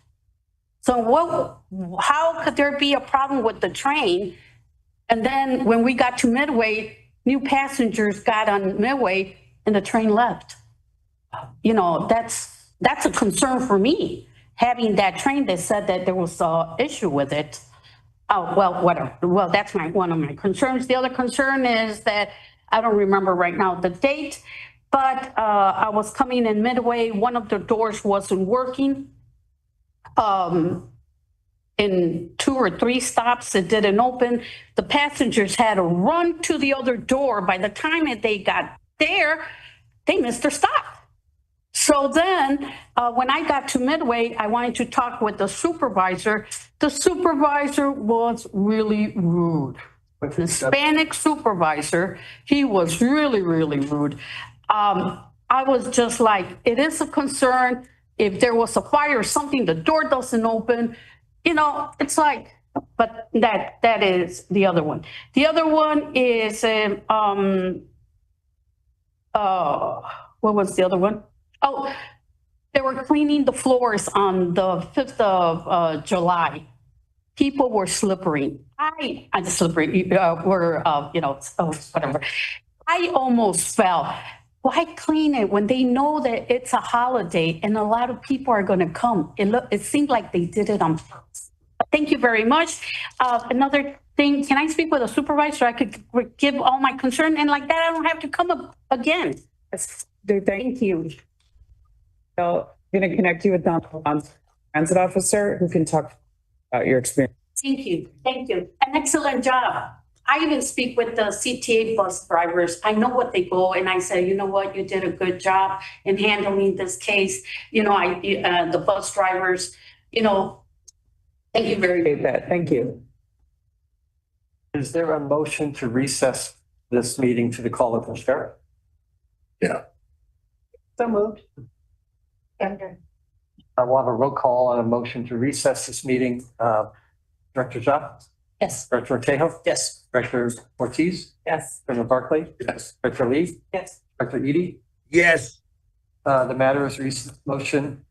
So how could there be a problem with the train? And then when we got to Midway, new passengers got on Midway and the train left. That's a concern for me, having that train that said that there was an issue with it. Oh, well, whatever. Well, that's one of my concerns. The other concern is that I don't remember right now the date, but I was coming in Midway. One of the doors wasn't working. In 2 or 3 stops, it didn't open. The passengers had to run to the other door. By the time that they got there, they missed their stop. So then when I got to Midway, I wanted to talk with the supervisor. The supervisor was really rude. Hispanic supervisor, he was really, really rude. I was just like, it is a concern. If there was a fire or something, the door doesn't open. It's like, but that is the other one. The other one is, what was the other one? Oh, they were cleaning the floors on the 5th of July. People were slippery. Whatever. I almost fell. Why clean it when they know that it's a holiday and a lot of people are going to come? It seemed like they did it on purpose. Thank you very much. Another thing, can I speak with a supervisor? I could give all my concern and like that, I don't have to come up again. Thank you. I'm going to connect you with Donald, transit officer, who can talk about your experience. Thank you. Thank you. An excellent job. I even speak with the CTA bus drivers. I know what they go, and I say, you know what, you did a good job in handling this case. You know, the bus drivers, you know, thank you very much. Appreciate that. Thank you. Is there a motion to recess this meeting to the call of the sheriff? Yeah. So moved. I want a roll call on a motion to recess this meeting. Director Jacques? Yes. Director Tejo? Yes. Director Ortiz? Yes. Director Barclay? Yes. Director Lee? Yes. Director Eady? Yes. The matter is motion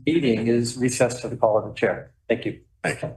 meeting is recessed to the call of the chair. Thank you. Thank you.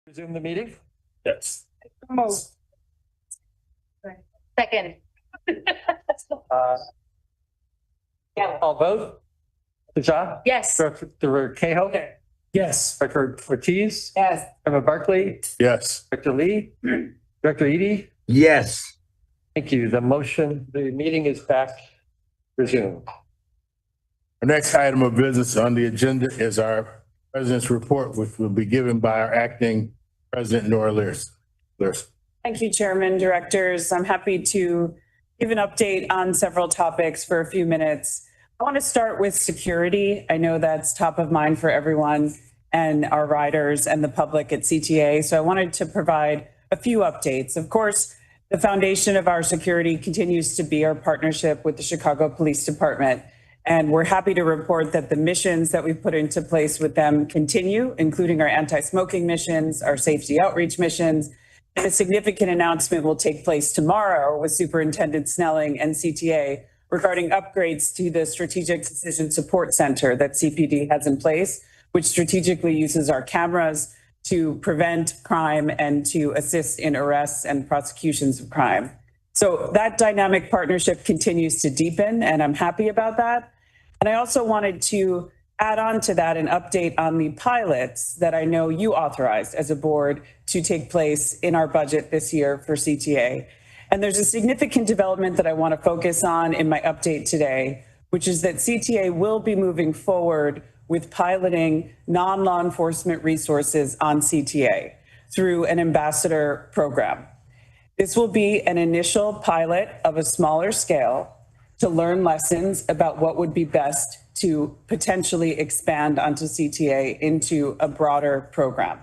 Resume the meeting? Yes. Second. I'll vote. Deja? Yes. Director Cahill? Yes. Director Ortiz? Yes. Member Barkley? Yes. Director Lee? Director Eady? Yes. Thank you. The meeting is back resumed. Our next item of business on the agenda is our president's report, which will be given by our acting president, Nora Lears. Thank you, Chairman, Directors. I'm happy to give an update on several topics for a few minutes. I want to start with security. I know that's top of mind for everyone and our riders and the public at CTA. So I wanted to provide a few updates. Of course, the foundation of our security continues to be our partnership with the Chicago Police Department. And we're happy to report that the missions that we've put into place with them continue, including our anti-smoking missions, our safety outreach missions. And a significant announcement will take place tomorrow with Superintendent Snelling and CTA regarding upgrades to the Strategic Decision Support Center that CPD has in place, which strategically uses our cameras to prevent crime and to assist in arrests and prosecutions of crime. So that dynamic partnership continues to deepen, and I'm happy about that. And I also wanted to add on to that an update on the pilots that I know you authorized as a board to take place in our budget this year for CTA. And there's a significant development that I want to focus on in my update today, which is that CTA will be moving forward with piloting non-law enforcement resources on CTA through an ambassador program. This will be an initial pilot of a smaller scale to learn lessons about what would be best to potentially expand onto CTA into a broader program.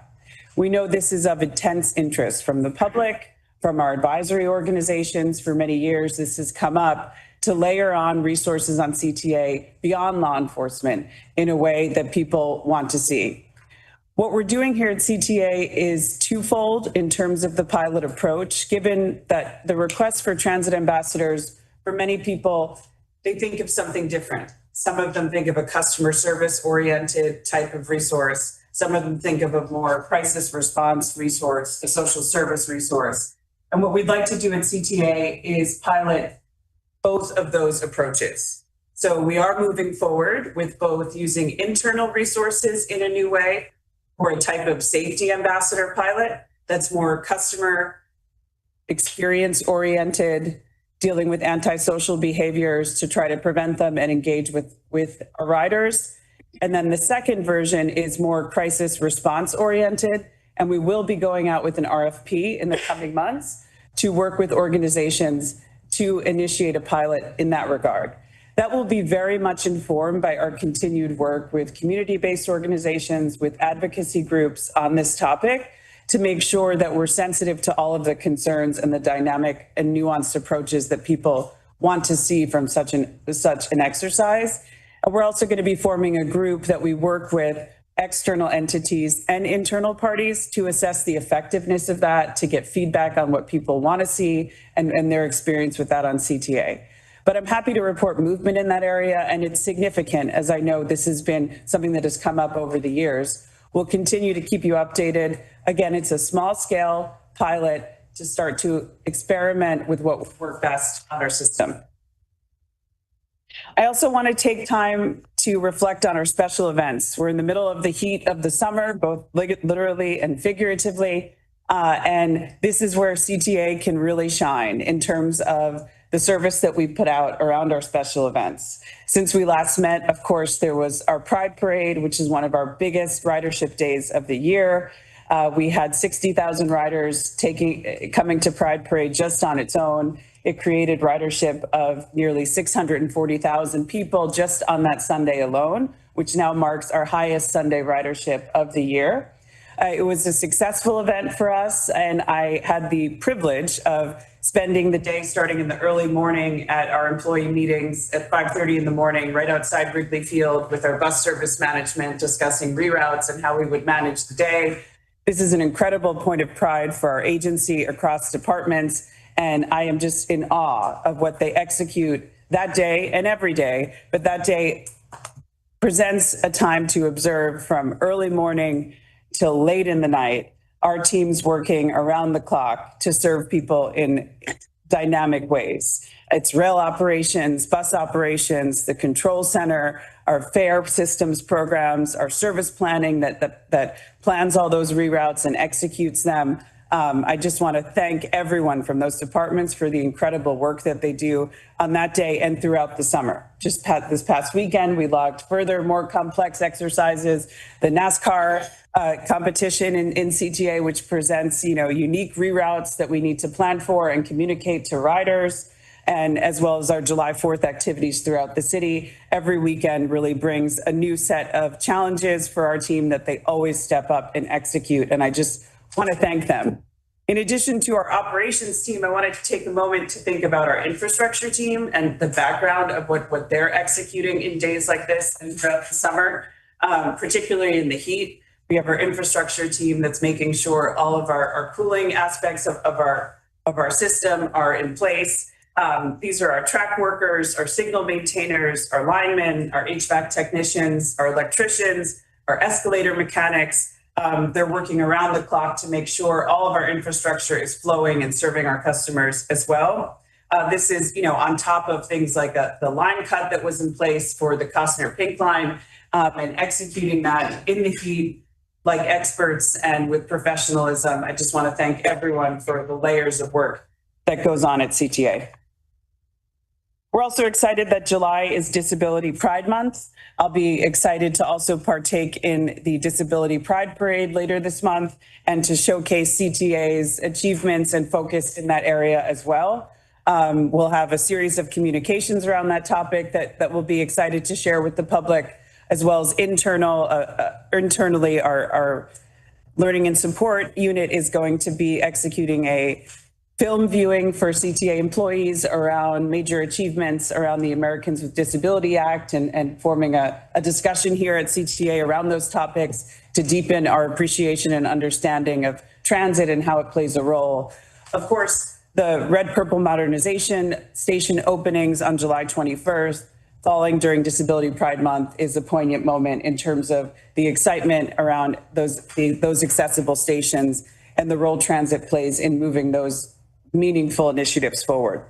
We know this is of intense interest from the public, from our advisory organizations. For many years, this has come up to layer on resources on CTA beyond law enforcement in a way that people want to see. What we're doing here at CTA is twofold in terms of the pilot approach, given that the request for transit ambassadors, for many people, they think of something different. Some of them think of a customer service oriented type of resource. Some of them think of a more crisis response resource, a social service resource. And what we'd like to do at CTA is pilot both of those approaches. So we are moving forward with both using internal resources in a new way, or a type of safety ambassador pilot that's more customer experience oriented, dealing with antisocial behaviors to try to prevent them and engage with our riders. And then the second version is more crisis response oriented. And we will be going out with an RFP in the coming months to work with organizations to initiate a pilot in that regard. That will be very much informed by our continued work with community-based organizations, with advocacy groups on this topic, to make sure that we're sensitive to all of the concerns and the dynamic and nuanced approaches that people want to see from such an exercise. And we're also going to be forming a group that we work with external entities and internal parties to assess the effectiveness of that, to get feedback on what people want to see and their experience with that on CTA. But I'm happy to report movement in that area, and it's significant, as I know this has been something that has come up over the years. We'll continue to keep you updated. Again, it's a small scale pilot to start to experiment with what would work best on our system. I also want to take time to reflect on our special events. We're in the middle of the heat of the summer, both literally and figuratively. And this is where CTA can really shine in terms of the service that we put out around our special events. Since we last met, of course, there was our Pride Parade, which is one of our biggest ridership days of the year. We had 60,000 riders coming to Pride Parade just on its own. It created ridership of nearly 640,000 people just on that Sunday alone, which now marks our highest Sunday ridership of the year. It was a successful event for us, and I had the privilege of spending the day starting in the early morning at our employee meetings at 5:30 in the morning, right outside Wrigley Field with our bus service management, discussing reroutes and how we would manage the day. This is an incredible point of pride for our agency across departments, and I am just in awe of what they execute that day and every day. But that day presents a time to observe from early morning till late in the night our teams working around the clock to serve people in dynamic ways. It's rail operations, bus operations, the control center, our fare systems programs, our service planning that plans all those reroutes and executes them. I just want to thank everyone from those departments for the incredible work that they do on that day and throughout the summer. Just this past weekend, we logged further, more complex exercises, the NASCAR competition in CTA, which presents, unique reroutes that we need to plan for and communicate to riders, and as well as our July 4th activities throughout the city. Every weekend really brings a new set of challenges for our team that they always step up and execute. And I just want to thank them. In addition to our operations team, I wanted to take a moment to think about our infrastructure team and the background of what they're executing in days like this and throughout the summer, particularly in the heat. We have our infrastructure team that's making sure all of our cooling aspects of our system are in place. These are our track workers, our signal maintainers, our linemen, our HVAC technicians, our electricians, our escalator mechanics. They're working around the clock to make sure all of our infrastructure is flowing and serving our customers as well. This is, on top of things like the line cut that was in place for the Costner Pink Line, and executing that in the heat like experts and with professionalism. I just want to thank everyone for the layers of work that goes on at CTA. We're also excited that July is Disability Pride Month. I'll be excited to also partake in the Disability Pride Parade later this month and to showcase CTA's achievements and focus in that area as well. We'll have a series of communications around that topic that we'll be excited to share with the public, as well as internally our Learning and Support unit is going to be executing a film viewing for CTA employees around major achievements around the Americans with Disability Act and forming a discussion here at CTA around those topics to deepen our appreciation and understanding of transit and how it plays a role. Of course, the Red Purple Modernization Station openings on July 21st, falling during Disability Pride Month, is a poignant moment in terms of the excitement around those accessible stations and the role transit plays in moving those meaningful initiatives forward.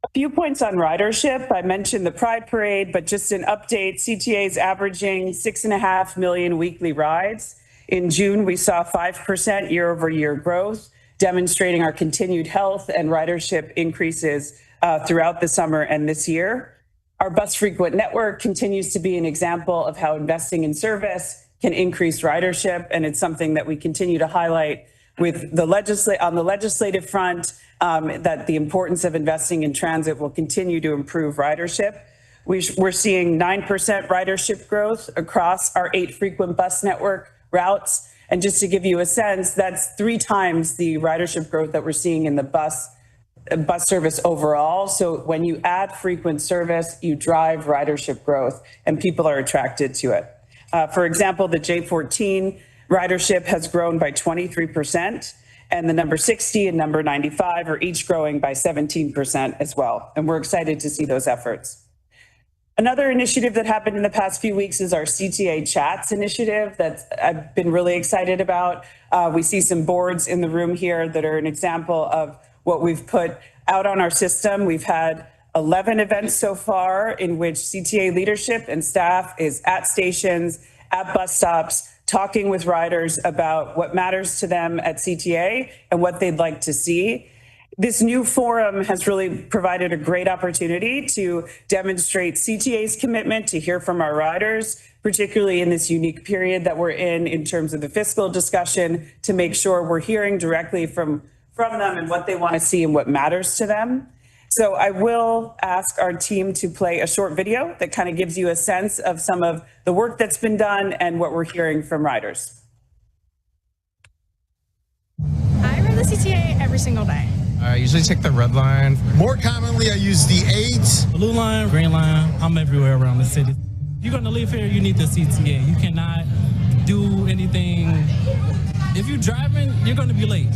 A few points on ridership. I mentioned the Pride Parade, but just an update, CTA is averaging 6.5 million weekly rides. In June, we saw 5% year-over-year growth, demonstrating our continued health and ridership increases throughout the summer and this year. Our bus frequent network continues to be an example of how investing in service can increase ridership, and it's something that we continue to highlight with on the legislative front, that the importance of investing in transit will continue to improve ridership. We're seeing 9% ridership growth across our 8 frequent bus network routes. And just to give you a sense, that's 3 times the ridership growth that we're seeing in the bus service overall. So when you add frequent service, you drive ridership growth and people are attracted to it. For example, the J14 ridership has grown by 23%, and the number 60 and number 95 are each growing by 17% as well. And we're excited to see those efforts. Another initiative that happened in the past few weeks is our CTA Chats initiative that I've been really excited about. We see some boards in the room here that are an example of what we've put out on our system. We've had 11 events so far in which CTA leadership and staff is at stations, at bus stops, talking with riders about what matters to them at CTA and what they'd like to see. This new forum has really provided a great opportunity to demonstrate CTA's commitment to hear from our riders, particularly in this unique period that we're in terms of the fiscal discussion, to make sure we're hearing directly from them and what they want to see and what matters to them. So I will ask our team to play a short video that kind of gives you a sense of some of the work that's been done and what we're hearing from riders. I ride the CTA every single day. I usually take the red line. More commonly, I use the 8. Blue line, green line. I'm everywhere around the city. If you're going to live here, you need the CTA. You cannot do anything. If you're driving, you're going to be late,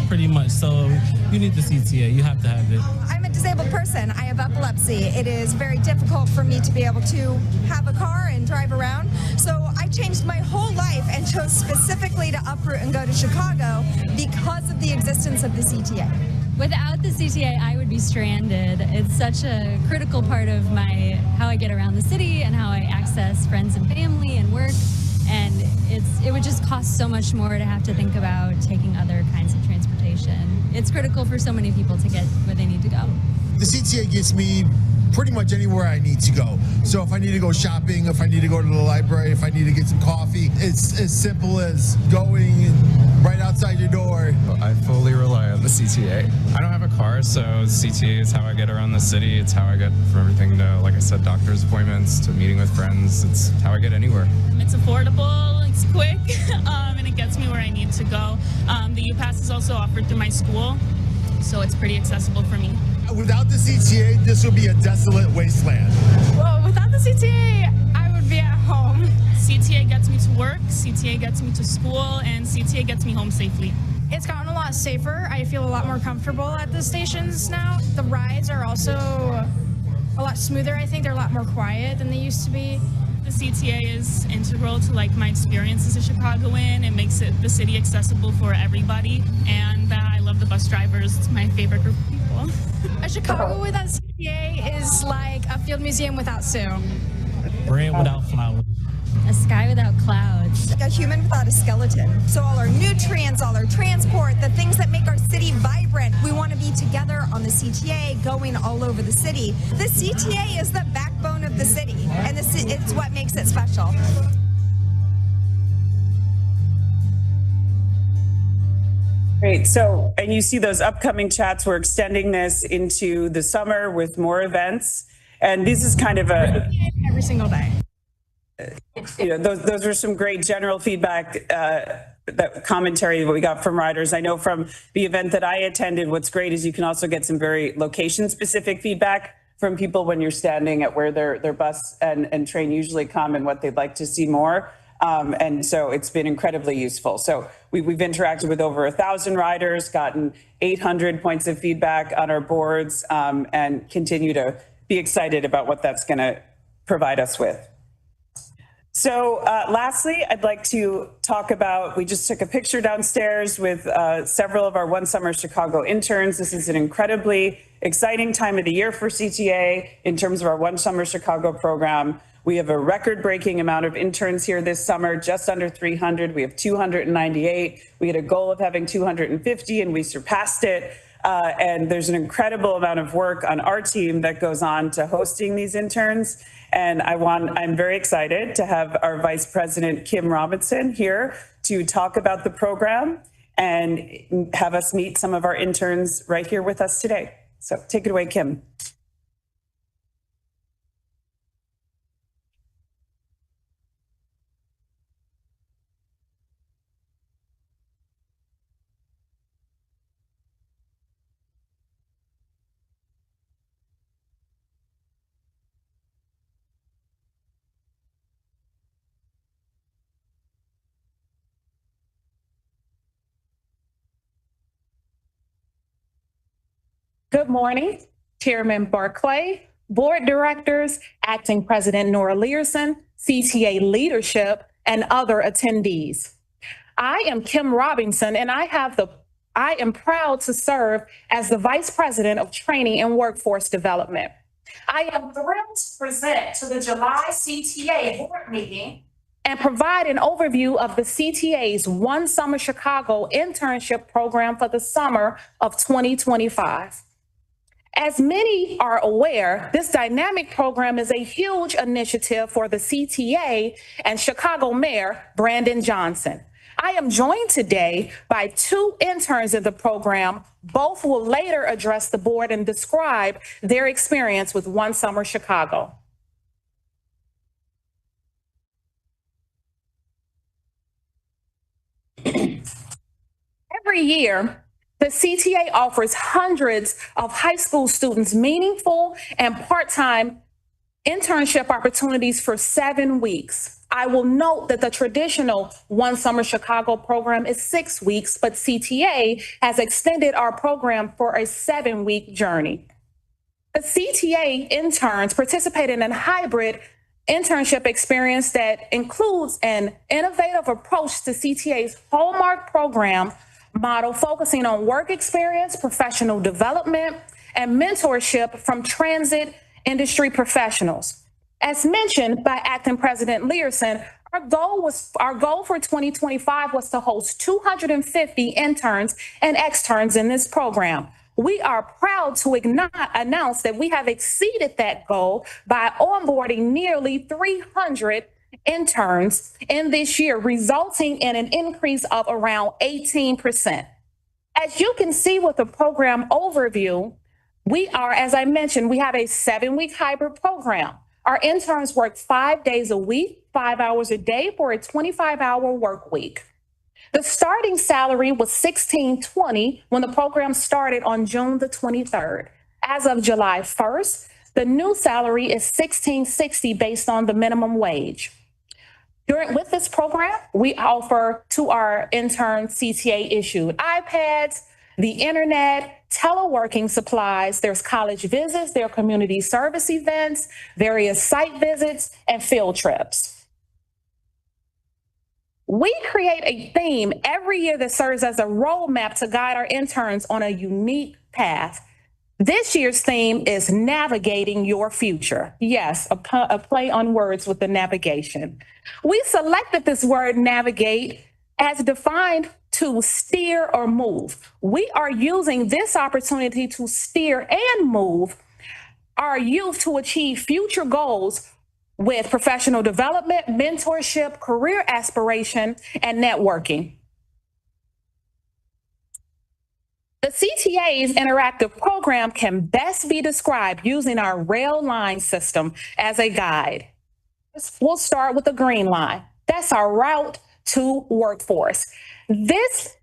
pretty much. So you need the CTA. You have to have it. I'm a disabled person. I have epilepsy. It is very difficult for me to be able to have a car and drive around. So I changed my whole life and chose specifically to uproot and go to Chicago because of the existence of the CTA. Without the CTA, I would be stranded. It's such a critical part of how I get around the city and how I access friends and family and work. And it would just cost so much more to have to think about taking other kinds of transportation. It's critical for so many people to get where they need to go. The CTA gets me pretty much anywhere I need to go. So if I need to go shopping, if I need to go to the library, if I need to get some coffee, it's as simple as going right outside your door. I fully rely on the CTA. I don't have a car, so CTA is how I get around the city. It's how I get from everything to, like I said, doctor's appointments to meeting with friends. It's how I get anywhere. It's affordable, it's quick, and it gets me where I need to go. The U-Pass is also offered through my school, so it's pretty accessible for me. Without the CTA, this would be a desolate wasteland. Well, without the CTA, I would be at home. CTA gets me to work, CTA gets me to school, and CTA gets me home safely. It's gotten a lot safer. I feel a lot more comfortable at the stations now. The rides are also a lot smoother. I think they're a lot more quiet than they used to be. The CTA is integral to my experience as a Chicagoan. It makes the city accessible for everybody, and I love the bus drivers. It's my favorite group of people. A Chicago without CTA is like a field museum without Sue. Bread without flour. A sky without clouds. Like a human without a skeleton. So all our nutrients, all our transport, the things that make our city vibrant, we want to be together on the CTA, going all over the city. The CTA is the backbone of the city, and it's what makes it special. Great. So, and you see those upcoming chats, we're extending this into the summer with more events. And this is kind of every single day. Those are some great general feedback, that commentary that we got from riders. I know from the event that I attended, what's great is you can also get some very location specific feedback from people when you're standing at where their bus and train usually come and what they'd like to see more. And so it's been incredibly useful. So we've interacted with over 1,000 riders, gotten 800 points of feedback on our boards, and continue to be excited about what that's going to provide us with. So lastly, I'd like to talk about, we just took a picture downstairs with several of our One Summer Chicago interns. This is an incredibly exciting time of the year for CTA in terms of our One Summer Chicago program. We have a record-breaking amount of interns here this summer, just under 300. We have 298. We had a goal of having 250 and we surpassed it. And there's an incredible amount of work on our team that goes on to hosting these interns. And I'm very excited to have our Vice President, Kim Robinson, here to talk about the program and have us meet some of our interns right here with us today. So take it away, Kim. Good morning, Chairman Barclay, Board Directors, Acting President Nora Learson, CTA leadership, and other attendees. I am Kim Robinson, and I am proud to serve as the Vice President of Training and Workforce Development. I am thrilled to present to the July CTA board meeting and provide an overview of the CTA's One Summer Chicago internship program for the summer of 2025. As many are aware, this dynamic program is a huge initiative for the CTA and Chicago Mayor Brandon Johnson. I am joined today by two interns in the program. Both will later address the board and describe their experience with One Summer Chicago. Every year, the CTA offers hundreds of high school students meaningful and part-time internship opportunities for 7 weeks. I will note that the traditional One Summer Chicago program is 6 weeks, but CTA has extended our program for a 7-week journey. The CTA interns participate in a hybrid internship experience that includes an innovative approach to CTA's hallmark program model, focusing on work experience, professional development, and mentorship from transit industry professionals. As mentioned by Acting President Learson, our goal for 2025 was to host 250 interns and externs in this program. We are proud to announce that we have exceeded that goal by onboarding nearly 300 interns in this year, resulting in an increase of around 18%. As you can see with the program overview, we are, as I mentioned, we have a 7-week hybrid program. Our interns work 5 days a week, 5 hours a day for a 25-hour work week. The starting salary was $16.20 when the program started on June the 23rd. As of July 1st, the new salary is $16.60 based on the minimum wage. With this program, we offer to our interns CTA-issued iPads, the internet, teleworking supplies, there's college visits, there are community service events, various site visits, and field trips. We create a theme every year that serves as a roadmap to guide our interns on a unique path. This year's theme is Navigating Your Future. Yes, a play on words with the navigation. We selected this word navigate as defined to steer or move. We are using this opportunity to steer and move our youth to achieve future goals with professional development, mentorship, career aspiration, and networking. The CTA's interactive program can best be described using our rail line system as a guide. We'll start with the green line. That's our route to workforce. This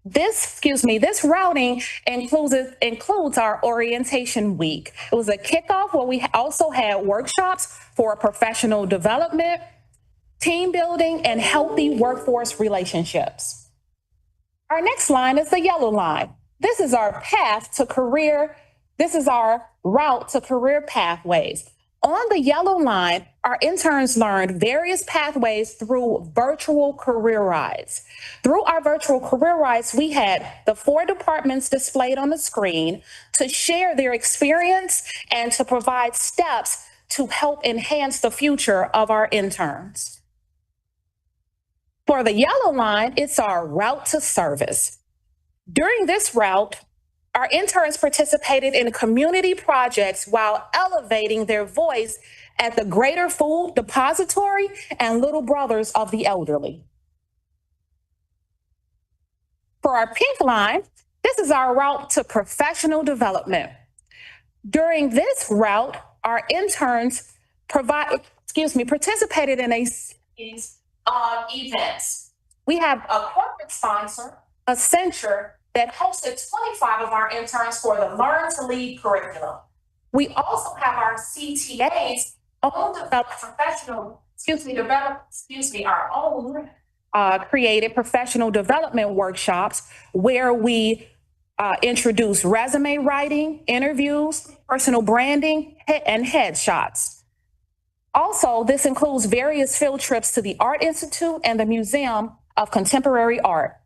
routing includes our orientation week. It was a kickoff where we also had workshops for professional development, team building, and healthy workforce relationships. Our next line is the yellow line. This is our path to career. This is our route to career pathways. On the yellow line, our interns learned various pathways through virtual career rides. Through our virtual career rides, we had the 4 departments displayed on the screen to share their experience and to provide steps to help enhance the future of our interns. For the yellow line, it's our route to service. During this route, our interns participated in community projects while elevating their voice at the Greater Food Depository and Little Brothers of the Elderly. For our pink line, this is our route to professional development. During this route, our interns participated in a series of events. We have a corporate sponsor, Accenture, that hosted 25 of our interns for the Learn to Lead curriculum. We also have our CTA's own our own created professional development workshops where we introduce resume writing, interviews, personal branding, and headshots. Also, this includes various field trips to the Art Institute and the Museum of Contemporary Art.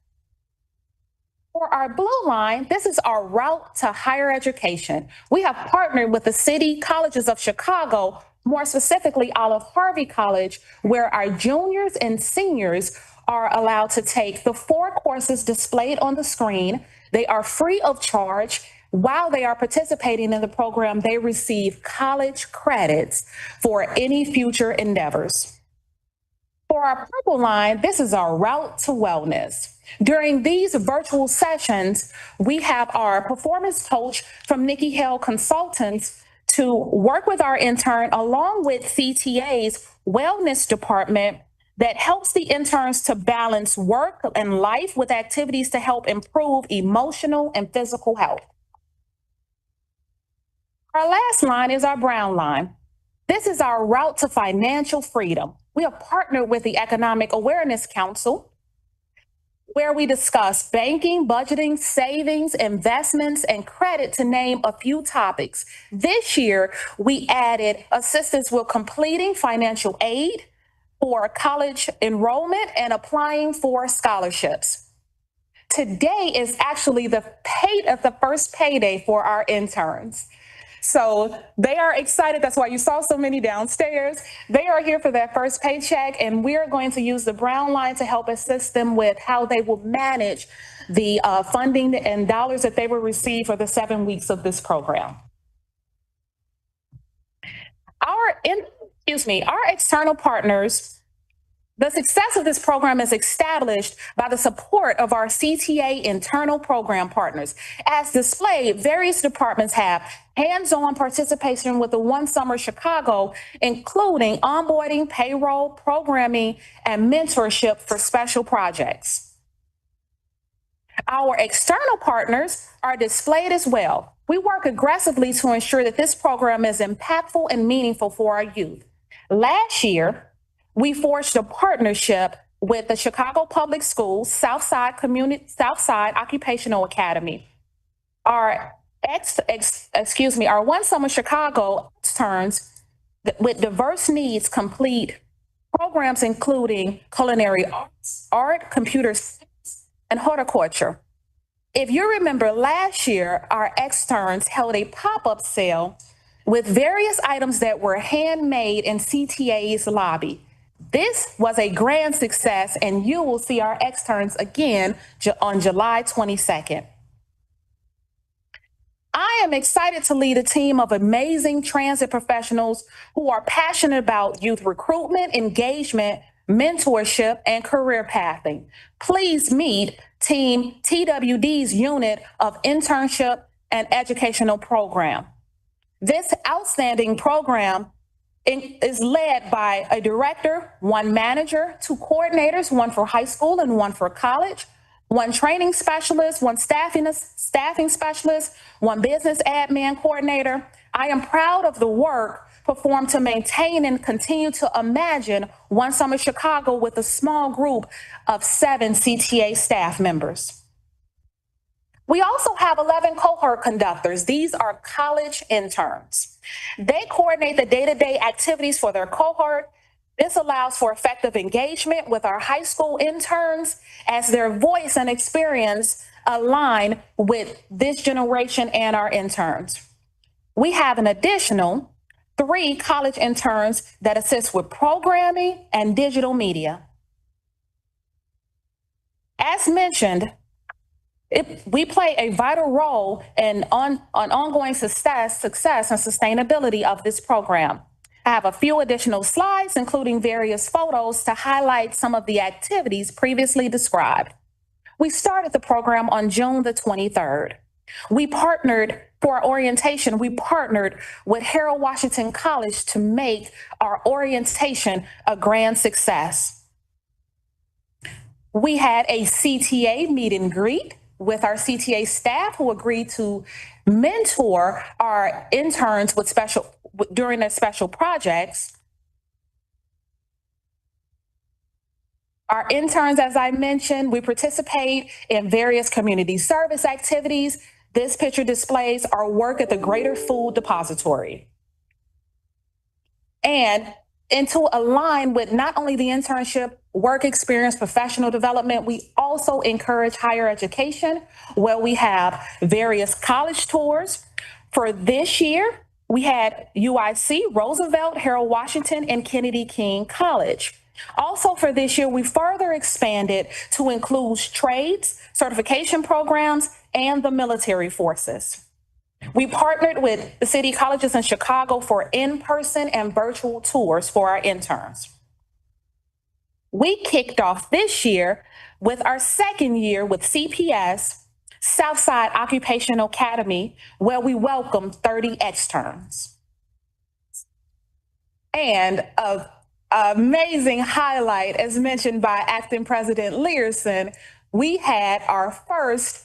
For our blue line, this is our route to higher education. We have partnered with the City Colleges of Chicago, more specifically Olive Harvey College, where our juniors and seniors are allowed to take the 4 courses displayed on the screen. They are free of charge. While they are participating in the program, they receive college credits for any future endeavors. For our purple line, this is our route to wellness. During these virtual sessions, we have our performance coach from Nikki Hale Consultants to work with our intern along with CTA's wellness department that helps the interns to balance work and life with activities to help improve emotional and physical health. Our last line is our brown line. This is our route to financial freedom. We have partnered with the Economic Awareness Council. where we discuss banking, budgeting, savings, investments, and credit, to name a few topics. This year, we added assistance with completing financial aid for college enrollment and applying for scholarships. Today is actually the first payday for our interns. So they are excited. That's why you saw so many downstairs. They are here for their first paycheck, and we're going to use the Brown Line to help assist them with how they will manage the funding and dollars that they will receive for the 7 weeks of this program. Our external partners, the success of this program is established by the support of our CTA internal program partners. As displayed, various departments have hands-on participation with the One Summer Chicago, including onboarding, payroll, programming, and mentorship for special projects. Our external partners are displayed as well. We work aggressively to ensure that this program is impactful and meaningful for our youth. Last year, we forged a partnership with the Chicago Public Schools Southside Occupational Academy. Our One Summer Chicago interns with diverse needs complete programs including culinary arts, art, computer science, and horticulture. If you remember last year, our externs held a pop-up sale with various items that were handmade in CTA's lobby. This was a grand success, and you will see our externs again on July 22nd. I am excited to lead a team of amazing transit professionals who are passionate about youth recruitment, engagement, mentorship, and career pathing. Please meet Team TWD's unit of internship and educational program. This outstanding program is led by a director, one manager, two coordinators, one for high school and one for college, one training specialist, one staffing specialist, one business admin coordinator. I am proud of the work performed to maintain and continue to imagine One Summer Chicago with a small group of 7 CTA staff members. We also have 11 cohort conductors. These are college interns. They coordinate the day-to-day activities for their cohort. This allows for effective engagement with our high school interns as their voice and experience align with this generation and our interns. We have an additional 3 college interns that assist with programming and digital media. As mentioned, we play a vital role in ongoing success and sustainability of this program. I have a few additional slides, including various photos to highlight some of the activities previously described. We started the program on June the 23rd. For our orientation, we partnered with Harold Washington College to make our orientation a grand success. We had a CTA meet and greet with our CTA staff who agreed to mentor our interns during their special projects. Our interns, as I mentioned, we participate in various community service activities. This picture displays our work at the Greater Food Depository. And to align with not only the internship, work experience, professional development, we also encourage higher education, where we have various college tours. For this year, we had UIC, Roosevelt, Harold Washington, and Kennedy King College. Also for this year, we further expanded to include trades, certification programs, and the military forces. We partnered with the city colleges in Chicago for in-person and virtual tours for our interns. We kicked off this year with our second year with CPS, Southside Occupational Academy, where we welcomed 30 externs. And an amazing highlight, as mentioned by Acting President Learson, we had our first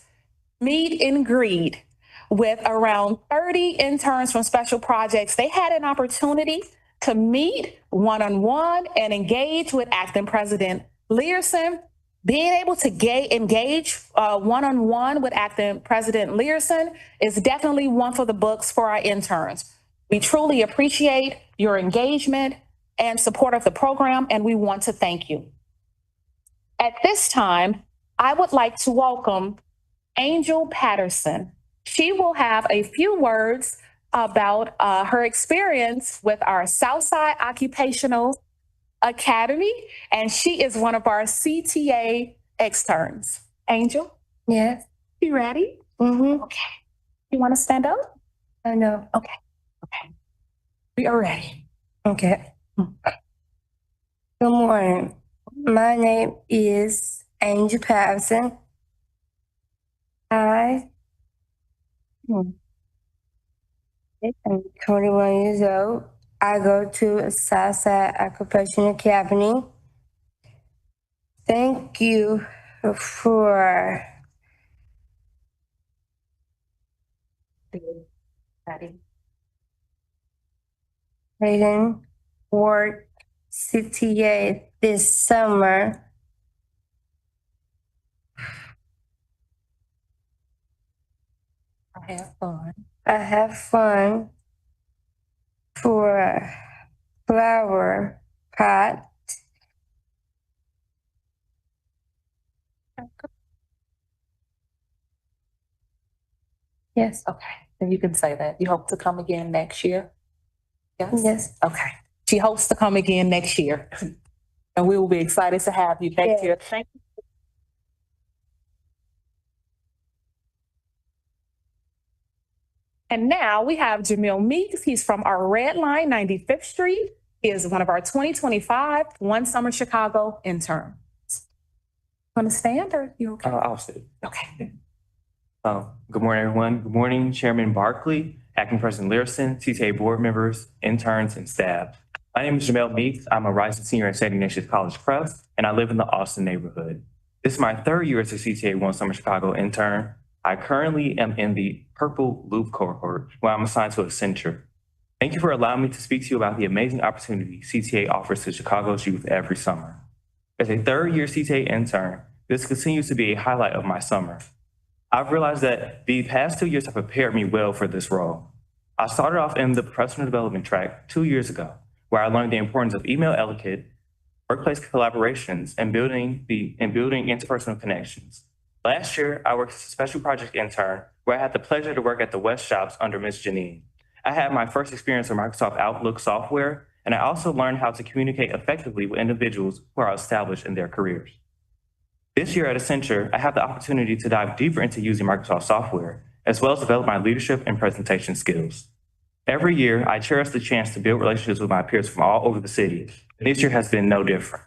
meet and greet with around 30 interns from special projects. They had an opportunity to meet one-on-one and engage with Acting President Learson. Being able to engage one-on-one with Acting President Learson is definitely one for the books for our interns. We truly appreciate your engagement and support of the program, and we want to thank you. At this time, I would like to welcome Angel Patterson. She will have a few words about her experience with our Southside Occupational Academy, and she is one of our CTA externs. Angel? Yes. You ready? Mm-hmm. Okay. You want to stand up? I know. Okay. Okay. We are ready. Okay. Good morning. My name is Angel Patterson. I'm 21 years old. I go to Southside Occupational Academy. Thank you for work CTA this summer. I have fun for flower pot. Yes, okay. Then you can say that. You hope to come again next year? Yes? Yes. Okay. She hopes to come again next year. And we will be excited to have you next year. Thank you. And now we have Jamil Meeks. He's from our Red Line 95th Street. He is one of our 2025 One Summer Chicago interns. Want to stand or you okay? I'll sit. Okay. Good morning, everyone. Good morning, Chairman Barkley, Acting President Learson, CTA board members, interns, and staff. My name is Jamel Meeks. I'm a rising senior at St. Ignatius College Press, and I live in the Austin neighborhood. This is my third year as a CTA One Summer Chicago intern. I currently am in the Purple Loop cohort, where I'm assigned to Accenture. Thank you for allowing me to speak to you about the amazing opportunity CTA offers to Chicago's youth every summer. As a third-year CTA intern, this continues to be a highlight of my summer. I've realized that the past 2 years have prepared me well for this role. I started off in the professional development track 2 years ago, where I learned the importance of email etiquette, workplace collaborations, and building interpersonal connections. Last year, I worked as a special project intern where I had the pleasure to work at the West Shops under Ms. Janine. I had my first experience with Microsoft Outlook software, and I also learned how to communicate effectively with individuals who are established in their careers. This year at Accenture, I have the opportunity to dive deeper into using Microsoft software, as well as develop my leadership and presentation skills. Every year, I cherish the chance to build relationships with my peers from all over the city, and this year has been no different.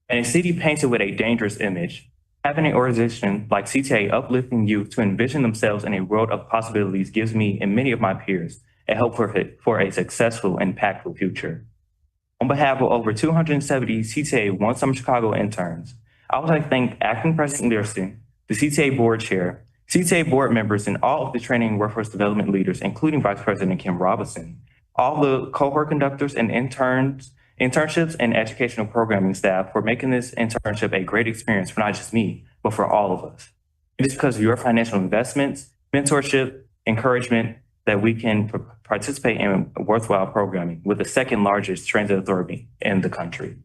In a city painted with a dangerous image, having an organization like CTA uplifting youth to envision themselves in a world of possibilities gives me and many of my peers a hope for a successful and impactful future. On behalf of over 270 CTA One Summer Chicago interns, I would like to thank Acting President Learson, the CTA Board Chair, CTA board members, and all of the training and workforce development leaders, including Vice President Kim Robinson, all the cohort conductors and internships and educational programming staff for making this internship a great experience for not just me, but for all of us. It is because of your financial investments, mentorship, encouragement that we can participate in worthwhile programming with the second largest transit authority in the country.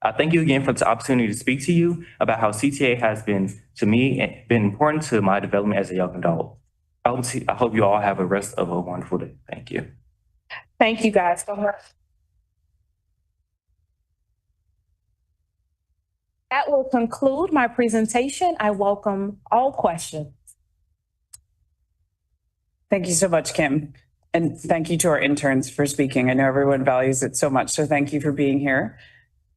I thank you again for the opportunity to speak to you about how CTA has been, to me, been important to my development as a young adult. I hope you all have a rest of a wonderful day. Thank you. Thank you guys so much. That will conclude my presentation. I welcome all questions. Thank you so much, Kim. And thank you to our interns for speaking. I know everyone values it so much, so thank you for being here.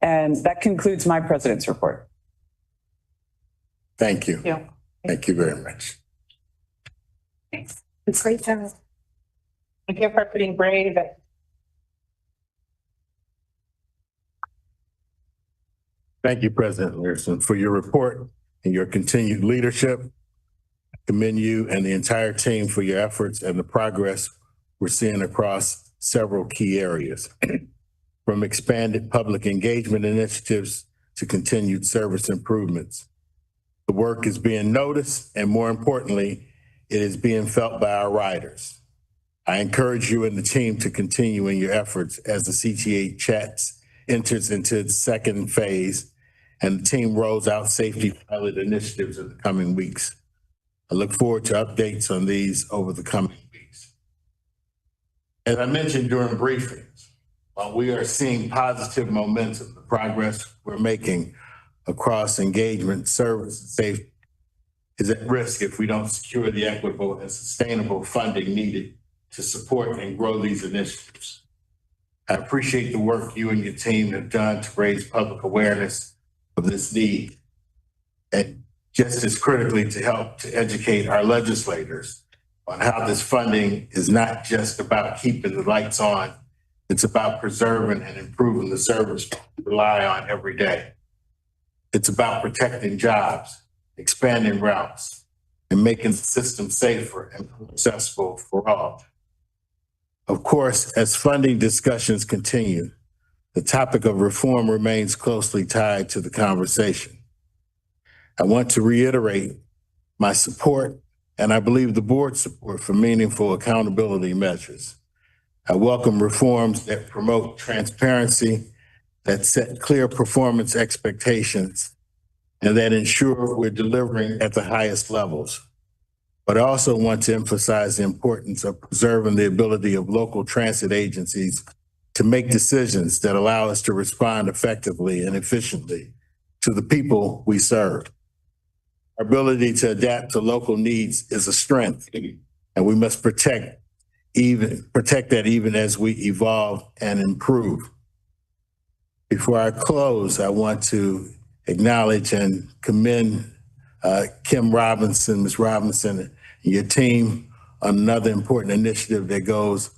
And that concludes my president's report. Thank you. Yeah. Thank you very much. It's great time. Thank you for being brave. Thank you, President Learson, for your report and your continued leadership. I commend you and the entire team for your efforts and the progress we're seeing across several key areas. From expanded public engagement initiatives to continued service improvements. The work is being noticed, and more importantly, it is being felt by our riders. I encourage you and the team to continue in your efforts as the CTA chats enters into its second phase and the team rolls out safety pilot initiatives in the coming weeks. I look forward to updates on these over the coming weeks. As I mentioned during briefings, while we are seeing positive momentum, the progress we're making across engagement, service, and safety is at risk if we don't secure the equitable and sustainable funding needed to support and grow these initiatives. I appreciate the work you and your team have done to raise public awareness of this need, and just as critically to help to educate our legislators on how this funding is not just about keeping the lights on, it's about preserving and improving the service we rely on every day. It's about protecting jobs, expanding routes, and making the system safer and more accessible for all. Of course, as funding discussions continue, the topic of reform remains closely tied to the conversation. I want to reiterate my support, and I believe the board's support for meaningful accountability measures. I welcome reforms that promote transparency, that set clear performance expectations, and that ensure we're delivering at the highest levels. But I also want to emphasize the importance of preserving the ability of local transit agencies to make decisions that allow us to respond effectively and efficiently to the people we serve. Our ability to adapt to local needs is a strength, and we must protect that even as we evolve and improve. Before I close, I want to acknowledge and commend Kim Robinson, Ms. Robinson, and your team on another important initiative that goes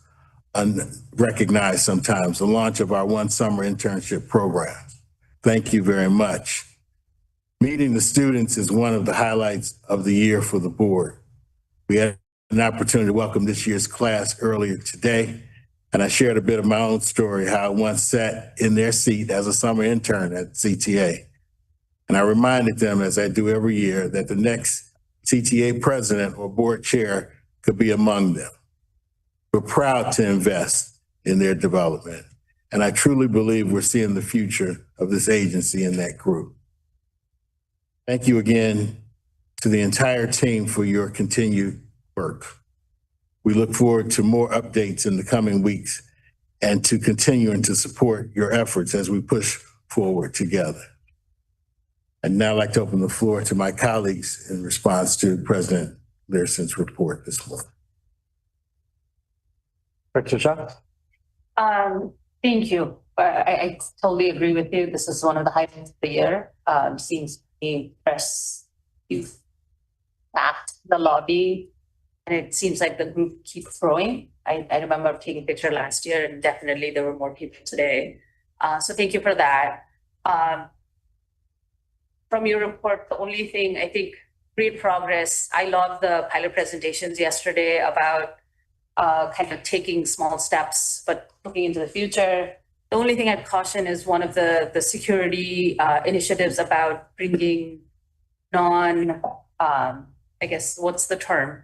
unrecognized sometimes, the launch of our One Summer Internship program. Thank you very much. Meeting the students is one of the highlights of the year for the board. We had an opportunity to welcome this year's class earlier today, and I shared a bit of my own story, how I once sat in their seat as a summer intern at CTA. And I reminded them, as I do every year, that the next CTA president or board chair could be among them. We're proud to invest in their development, and I truly believe we're seeing the future of this agency in that group. Thank you again to the entire team for your continued work. We look forward to more updates in the coming weeks and to continuing to support your efforts as we push forward together. I'd now like to open the floor to my colleagues in response to President Learson's report this morning. Dr. Shah? Thank you. I totally agree with you. This is one of the highlights of the year. Seems to be press youth packed the lobby, and it seems like the group keeps growing. I remember taking a picture last year, and definitely there were more people today. So thank you for that. From your report, the only thing I think, great progress. I love the pilot presentations yesterday about kind of taking small steps, but looking into the future. The only thing I'd caution is one of the security initiatives about bringing I guess, what's the term?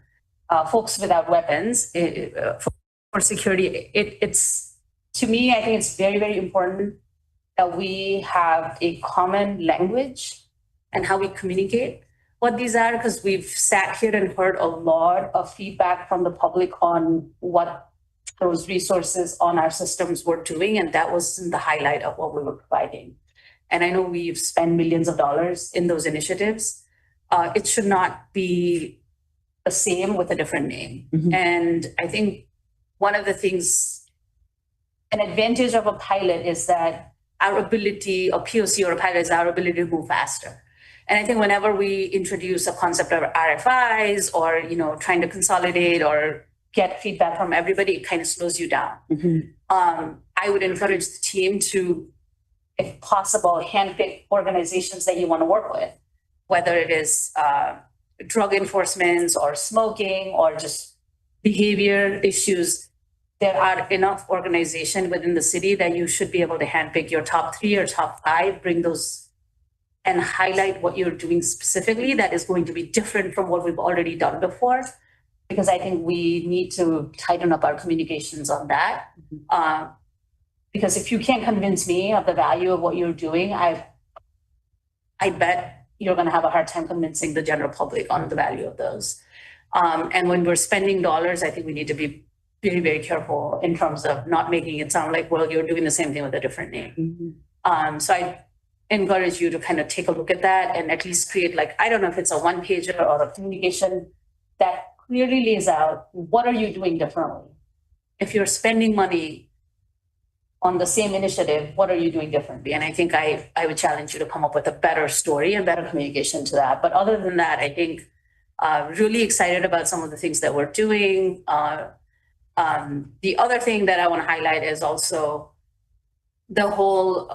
Folks without weapons for security. It's, to me, I think it's very, very important that we have a common language and how we communicate what these are, because we've sat here and heard a lot of feedback from the public on what those resources on our systems were doing, and that was the highlight of what we were providing. And I know we've spent millions of dollars in those initiatives. It should not be the same with a different name. Mm-hmm. And I think one of the things, an advantage of a pilot is that our ability, a POC or a pilot, is our ability to move faster. And I think whenever we introduce a concept of RFIs or, trying to consolidate or get feedback from everybody, it kind of slows you down. Mm-hmm. I would encourage the team to, if possible, handpick organizations that you want to work with, whether it is drug enforcement or smoking or just behavior issues. There are enough organizations within the city that you should be able to handpick your top 3 or top 5, bring those and highlight what you're doing specifically that is going to be different from what we've already done before. Because I think we need to tighten up our communications on that. Because if you can't convince me of the value of what you're doing, I bet you're gonna have a hard time convincing the general public on the value of those. And when we're spending dollars, I think we need to be very, very careful in terms of not making it sound like, well, you're doing the same thing with a different name. So I encourage you to kind of take a look at that and at least create, like, I don't know if it's a one pager or a communication that clearly lays out what are you doing differently. If you're spending money on the same initiative, what are you doing differently? And I think I would challenge you to come up with a better story and better communication to that. But other than that, I think really excited about some of the things that we're doing. The other thing that I want to highlight is also the whole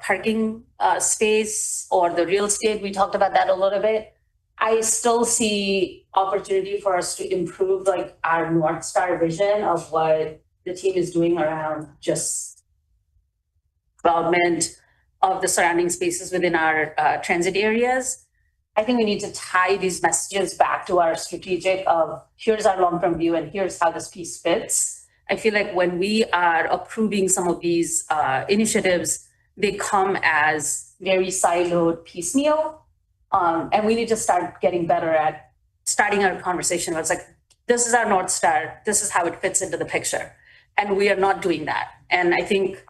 parking space or the real estate. We talked about that a little bit. I still see opportunity for us to improve like our North Star vision of what the team is doing around just development of the surrounding spaces within our transit areas. I think we need to tie these messages back to our strategic of here's our long-term view and here's how this piece fits. I feel like when we are approving some of these initiatives, they come as very siloed piecemeal. And we need to start getting better at starting our conversation where it's like, this is our North Star, this is how it fits into the picture. And we are not doing that. And I think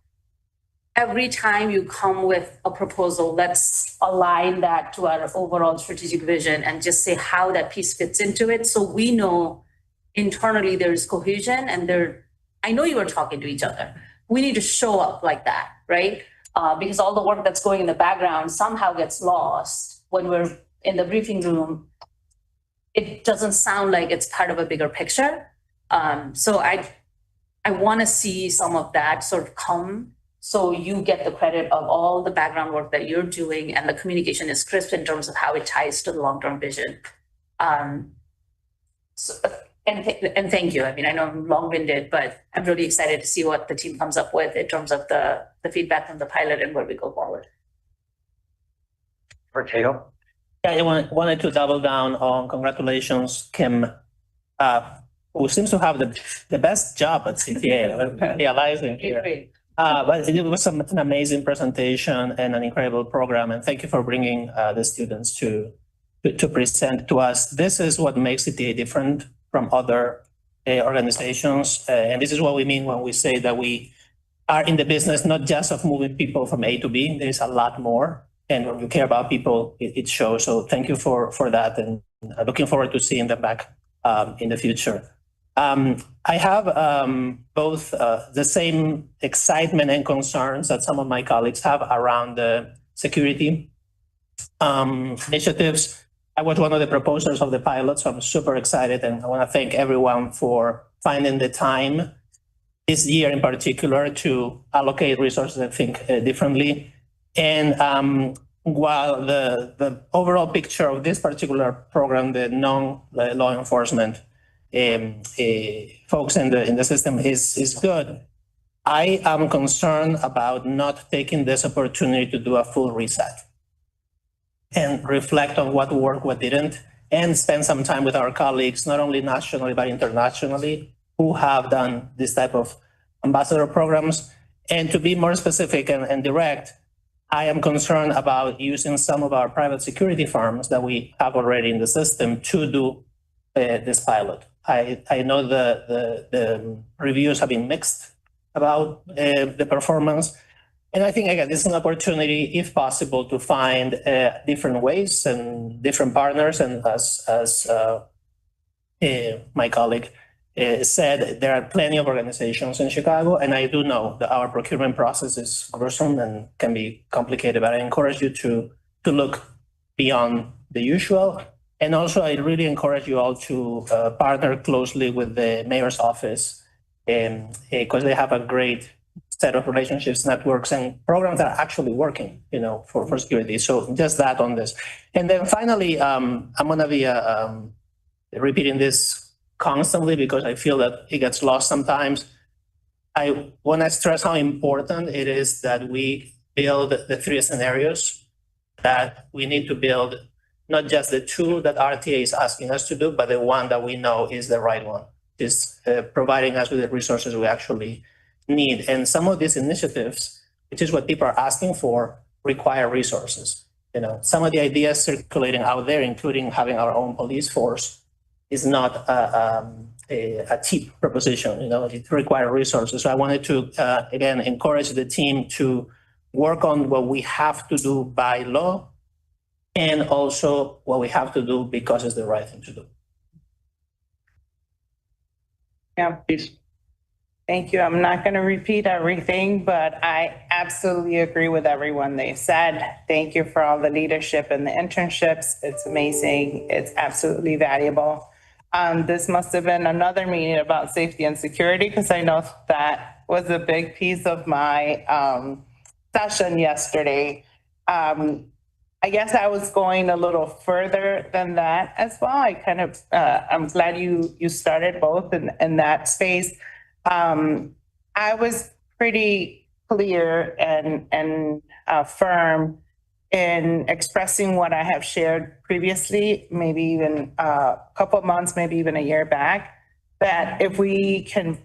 every time you come with a proposal, let's align that to our overall strategic vision and just say how that piece fits into it. So we know internally there's cohesion and I know you are talking to each other. We need to show up like that, right? Because all the work that's going in the background somehow gets lost when we're in the briefing room. It doesn't sound like it's part of a bigger picture. So I want to see some of that sort of come so you get the credit of all the background work that you're doing and the communication is crisp in terms of how it ties to the long-term vision. And thank you. I mean, I know I'm long-winded, but I'm really excited to see what the team comes up with in terms of the feedback from the pilot and where we go forward. For Cato? Yeah, I wanted to double down on congratulations, Kim, who seems to have the best job at CTA, realizing here. But it was an amazing presentation and an incredible program. And thank you for bringing the students to present to us. This is what makes CTA different from other organizations. And this is what we mean when we say that we are in the business, not just of moving people from A to B. There's a lot more. And when you care about people, it shows. So thank you for that. And looking forward to seeing them back in the future. I have both the same excitement and concerns that some of my colleagues have around the security initiatives. I was one of the proposers of the pilot, so I'm super excited. And I want to thank everyone for finding the time this year in particular to allocate resources and think differently. And while the overall picture of this particular program, the non-law enforcement folks in the system is good, I am concerned about not taking this opportunity to do a full reset and reflect on what worked, what didn't, and spend some time with our colleagues, not only nationally, but internationally, who have done this type of ambassador programs. And to be more specific and direct, I am concerned about using some of our private security firms that we have already in the system to do this pilot. I know the reviews have been mixed about the performance. And I think, again, this is an opportunity, if possible, to find different ways and different partners. And as my colleague said, there are plenty of organizations in Chicago, and I do know that our procurement process is gruesome and can be complicated, but I encourage you to look beyond the usual. And also, I really encourage you all to partner closely with the mayor's office because they have a great set of relationships, networks, and programs that are actually working, for security. So just that on this. And then finally, I'm going to be repeating this constantly because I feel that it gets lost sometimes. I want to stress how important it is that we build the 3 scenarios that we need to build not just the tool that RTA is asking us to do, but the one that we know is the right one, is providing us with the resources we actually need. And some of these initiatives, which is what people are asking for, require resources. You know, some of the ideas circulating out there, including having our own police force, is not a cheap proposition. You know, it requires resources. So I wanted to, again, encourage the team to work on what we have to do by law and also what we have to do because it's the right thing to do. Yeah, please. Thank you. I'm not going to repeat everything, but I absolutely agree with everyone they said. Thank you for all the leadership and the internships. It's amazing. It's absolutely valuable. This must have been another meeting about safety and security, because I know that was a big piece of my session yesterday. I guess I was going a little further than that as well. I kind of, I'm glad you started both in that space. I was pretty clear and firm in expressing what I have shared previously, maybe even a couple of months, maybe even a year back, that if we can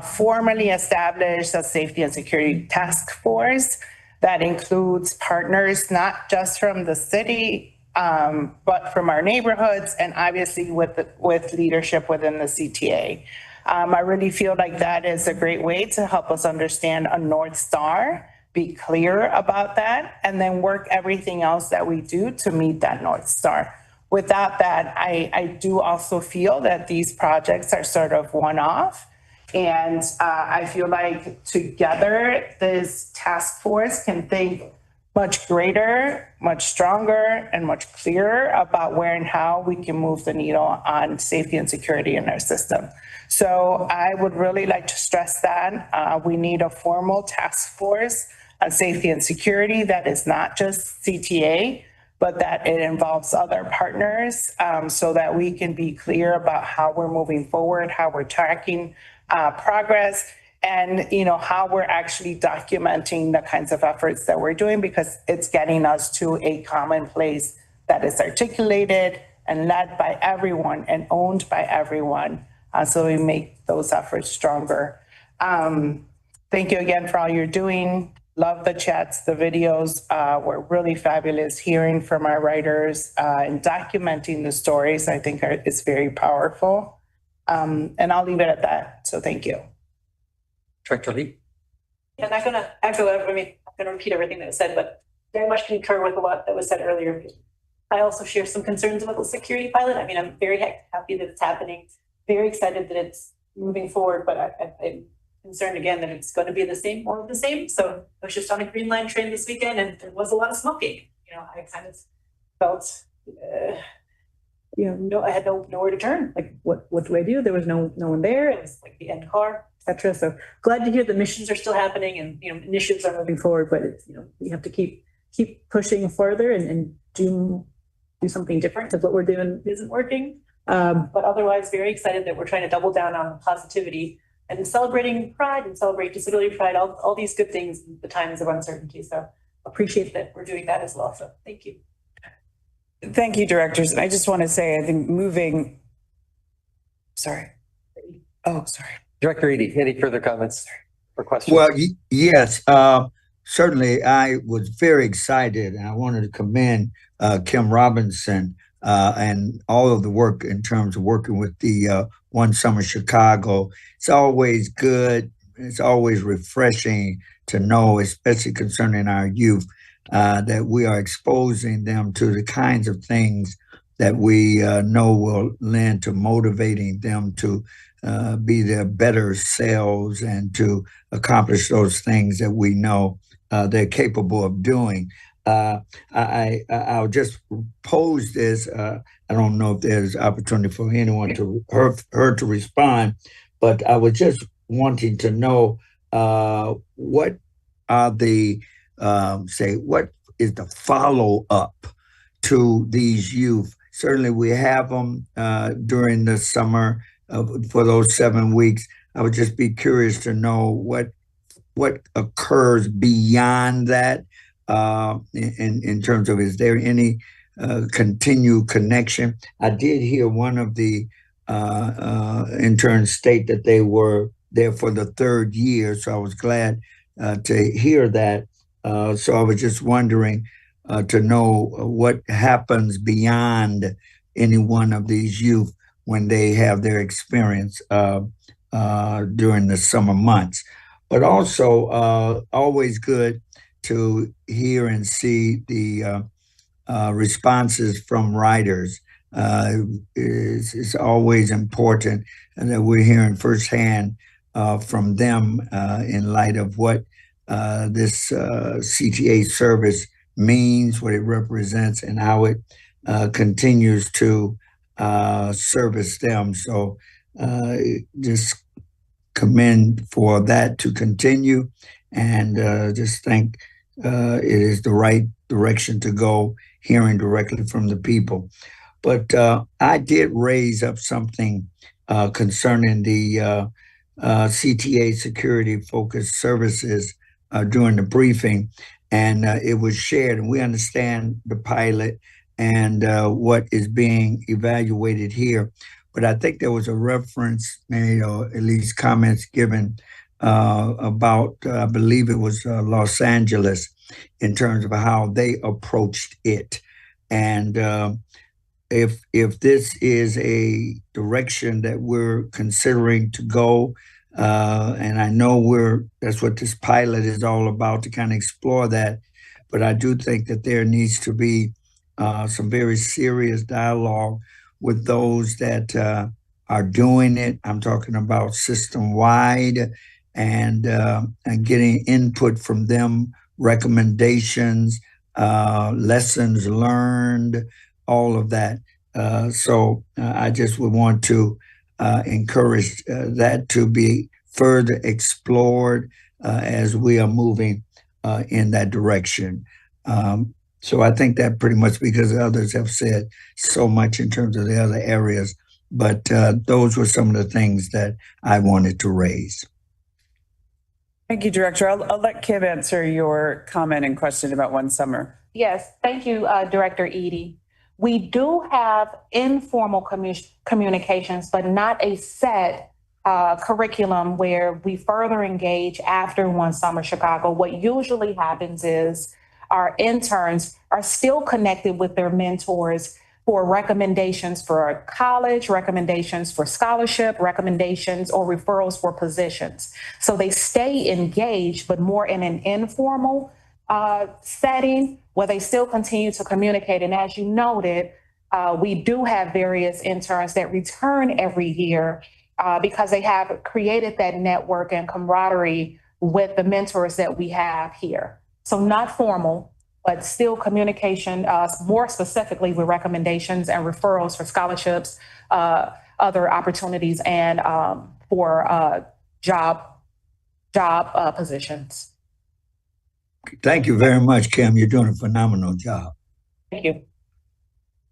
formally establish a safety and security task force that includes partners, not just from the city, but from our neighborhoods and obviously with leadership within the CTA. I really feel like that is a great way to help us understand a North Star, be clear about that, and then work everything else that we do to meet that North Star. Without that, I do also feel that these projects are sort of one-off. And I feel like together, this task force can think much greater, much stronger, and much clearer about where and how we can move the needle on safety and security in our system. So I would really like to stress that we need a formal task force on safety and security that is not just CTA, but that it involves other partners so that we can be clear about how we're moving forward, how we're tracking progress, and how we're actually documenting the kinds of efforts that we're doing, because it's getting us to a common place that is articulated and led by everyone and owned by everyone, so we make those efforts stronger. Thank you again for all you're doing. Love the chats, the videos were really fabulous. Hearing from our writers and documenting the stories, I think is very powerful. And I'll leave it at that. So thank you. Director Lee? Yeah, I'm not going to echo, I'm going to repeat everything that was said, but very much concur with a lot that was said earlier. I also share some concerns about the security pilot. I mean, I'm very happy that it's happening, very excited that it's moving forward, but I'm concerned again that it's going to be the same, more of the same. So I was just on a Green Line train this weekend and there was a lot of smoking. I kind of felt, I had nowhere to turn. Like, what do I do? There was no one there. It was like the end car, etc. So glad to hear the missions are still happening and initiatives are moving forward. But it's, we have to keep pushing further and do something different, because what we're doing isn't working. But otherwise, very excited that we're trying to double down on positivity and celebrating pride and celebrate disability pride, all these good things in the times of uncertainty. So appreciate that we're doing that as well. So thank you. Thank you, directors. And I just want to say, I think Director Eady, any further comments or questions? Well, yes, certainly. I was very excited, and I wanted to commend Kim Robinson and all of the work in terms of working with the One Summer Chicago. It's always good. It's always refreshing to know, especially concerning our youth, that we are exposing them to the kinds of things that we know will lend to motivating them to be their better selves and to accomplish those things that we know they're capable of doing. I'll just pose this. I don't know if there's opportunity for anyone to her to respond, but I was just wanting to know what are the what is the follow-up to these youth? Certainly we have them during the summer for those 7 weeks. I would just be curious to know what occurs beyond that. in terms of, is there any continued connection? I did hear one of the interns state that they were there for the third year, so I was glad to hear that. So I was just wondering to know what happens beyond any one of these youth when they have their experience during the summer months. But also always good to hear and see the responses from writers. It's always important that we're hearing firsthand from them in light of what this CTA service means, what it represents, and how it continues to service them. So just commend for that to continue, and just think it is the right direction to go, hearing directly from the people. But I did raise up something concerning the CTA security focused services during the briefing, and it was shared, and we understand the pilot and what is being evaluated here. But I think there was a reference made, or at least comments given about, I believe it was Los Angeles, in terms of how they approached it. And if this is a direction that we're considering to go, and I know that's what this pilot is all about, to kind of explore that. But I do think that there needs to be some very serious dialogue with those that are doing it. I'm talking about system-wide, and getting input from them, recommendations, lessons learned, all of that. So I just would want to encourage that to be further explored as we are moving in that direction. So I think that pretty much, because others have said so much in terms of the other areas, but those were some of the things that I wanted to raise. Thank you, Director. I'll let Kim answer your comment and question about One Summer. Yes, thank you, Director Eady. We do have informal communications, but not a set curriculum where we further engage after One Summer Chicago. What usually happens is our interns are still connected with their mentors for recommendations for college, recommendations for scholarship, recommendations or referrals for positions. So they stay engaged, but more in an informal setting where they still continue to communicate. And as you noted, we do have various interns that return every year because they have created that network and camaraderie with the mentors that we have here. So not formal, but still communication, more specifically with recommendations and referrals for scholarships, other opportunities, and for job positions. Thank you very much, Kim. You're doing a phenomenal job. Thank you.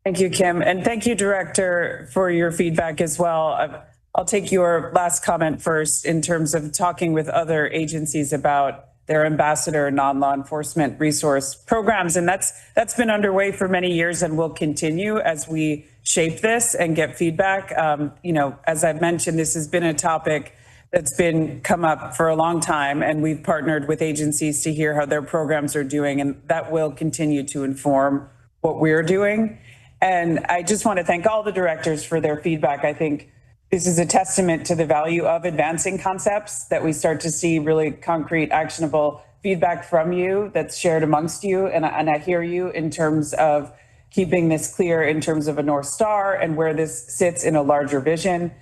Thank you, Kim. And thank you, Director, for your feedback as well. I'll take your last comment first in terms of talking with other agencies about their ambassador non-law enforcement resource programs. And that's been underway for many years and will continue as we shape this and get feedback. As I've mentioned, this has been a topic that's been come up for a long time, and we've partnered with agencies to hear how their programs are doing, and that will continue to inform what we're doing. And I just want to thank all the directors for their feedback. I think this is a testament to the value of advancing concepts, that we start to see really concrete, actionable feedback from you that's shared amongst you. And I hear you in terms of keeping this clear in terms of a North Star and where this sits in a larger vision,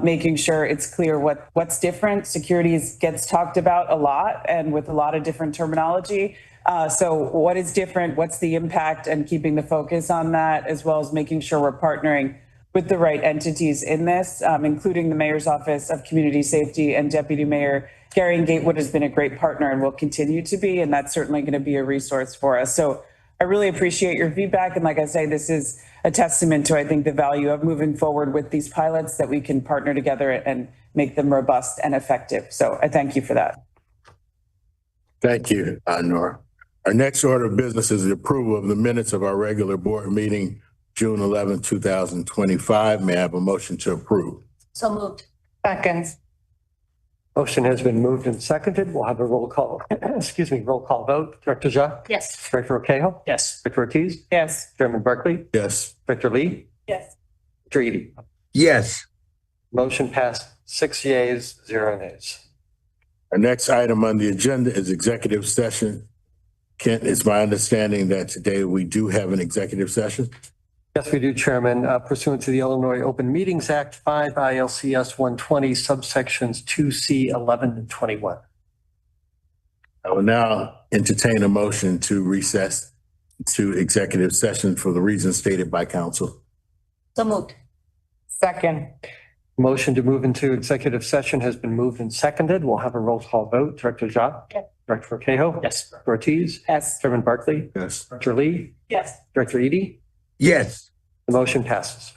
making sure it's clear what's different. Security gets talked about a lot and with a lot of different terminology. So what is different? What's the impact? And keeping the focus on that, as well as making sure we're partnering with the right entities in this, including the Mayor's Office of Community Safety, and Deputy Mayor Gary Gatewood has been a great partner and will continue to be, and that's certainly going to be a resource for us. So I really appreciate your feedback. And like I say, this is a testament to, I think, the value of moving forward with these pilots, that we can partner together and make them robust and effective. So I thank you for that. Thank you, Nora. Our next order of business is the approval of the minutes of our regular board meeting, June 11, 2025. May I have a motion to approve? So moved. Second. Motion has been moved and seconded. We'll have a roll call, roll call vote. Director Ja? Yes. Director Roquejo? Yes. Director Ortiz? Yes. Chairman Barkley? Yes. Director Lee? Yes. Director Eady? Yes. Motion passed 6 yeas, 0 nays. Our next item on the agenda is executive session. Kent, it's my understanding that today we do have an executive session. Yes, we do, Chairman. Pursuant to the Illinois Open Meetings Act, 5 ILCS 120 subsections 2C 11 and 21. I will now entertain a motion to recess to executive session for the reasons stated by counsel. So moved. Second. Motion to move into executive session has been moved and seconded. We'll have a roll call vote. Director Ja? Yes. Director Roquejo? Yes. Director Ortiz? Yes. Chairman Barkley? Yes. Director Lee? Yes. Director Eady? Yes. The motion passes.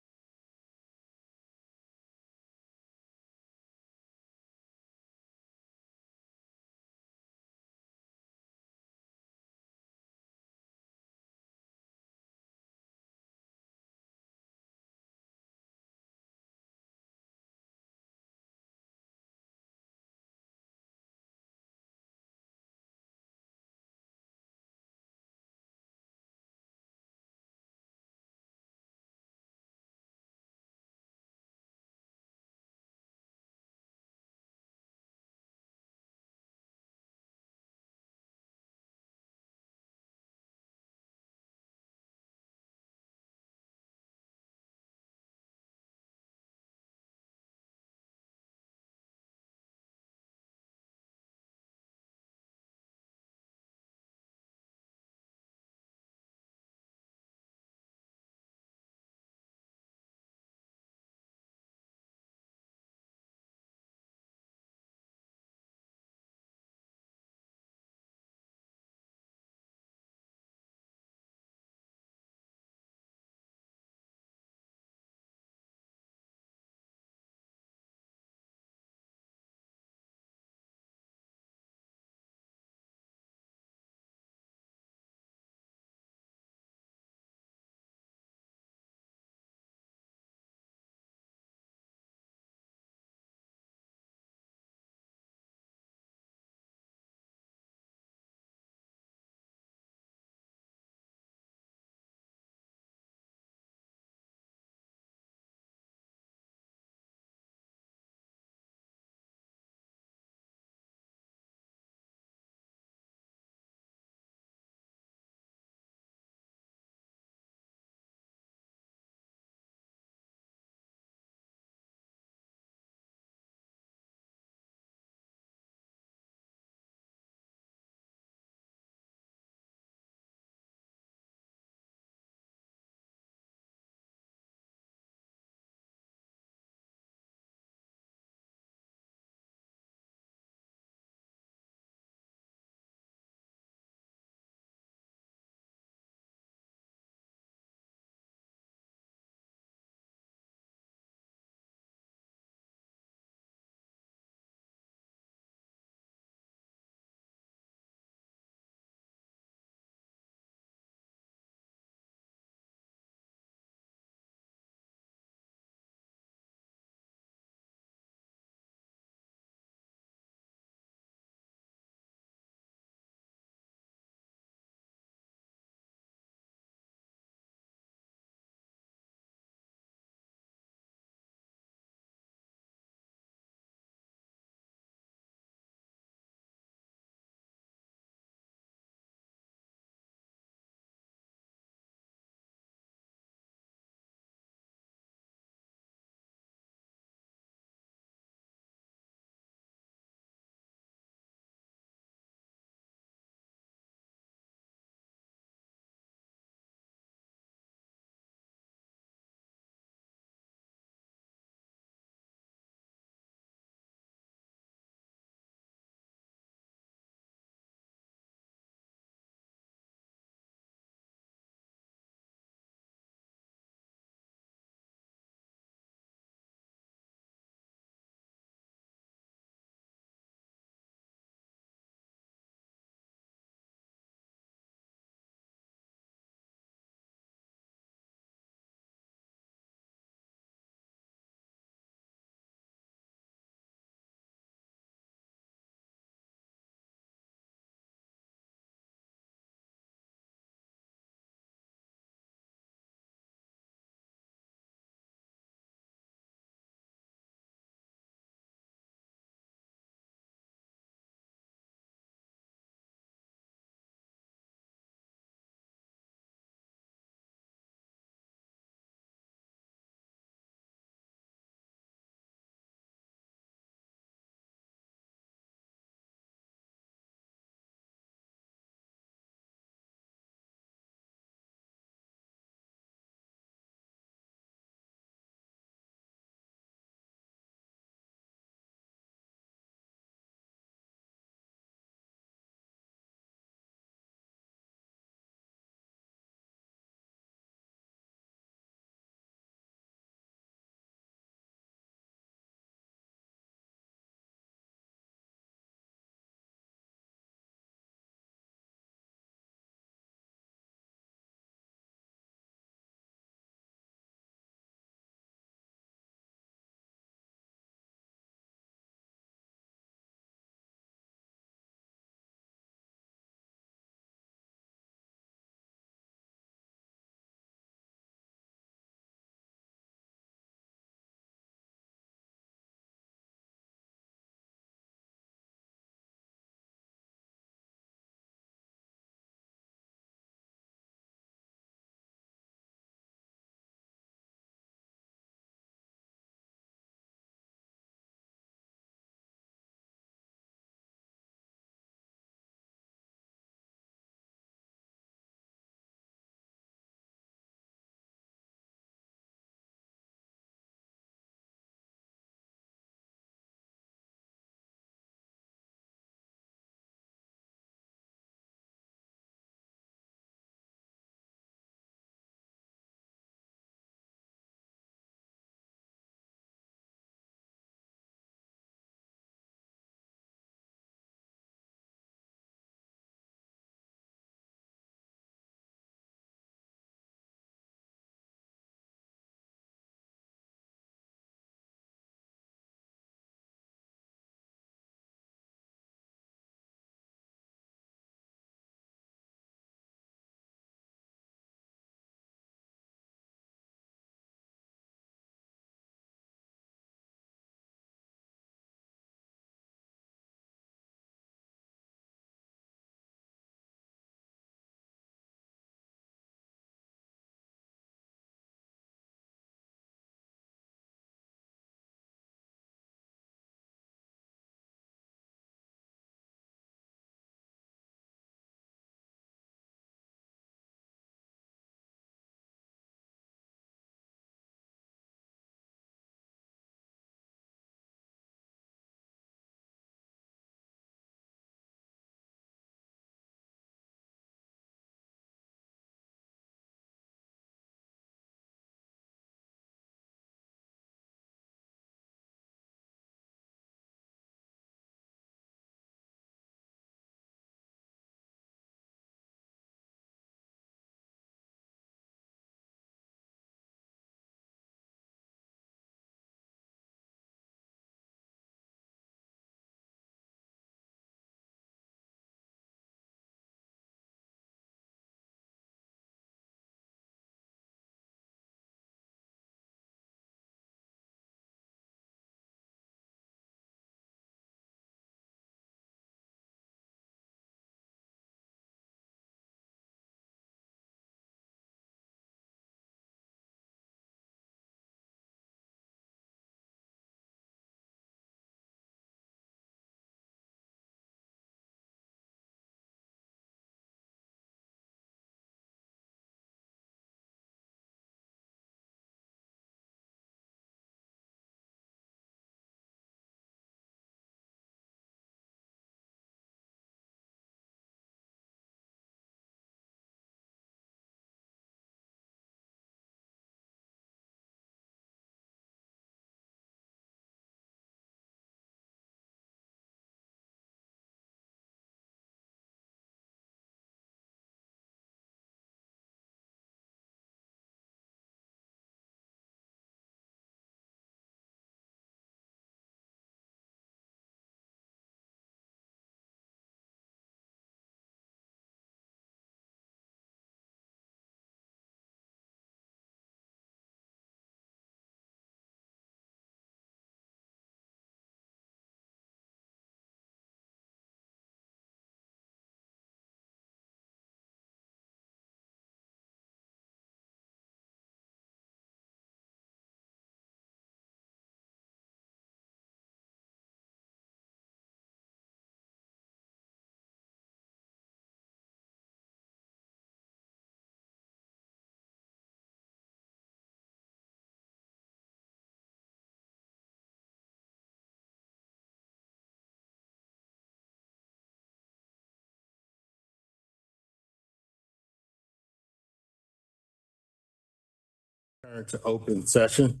Turn to open session.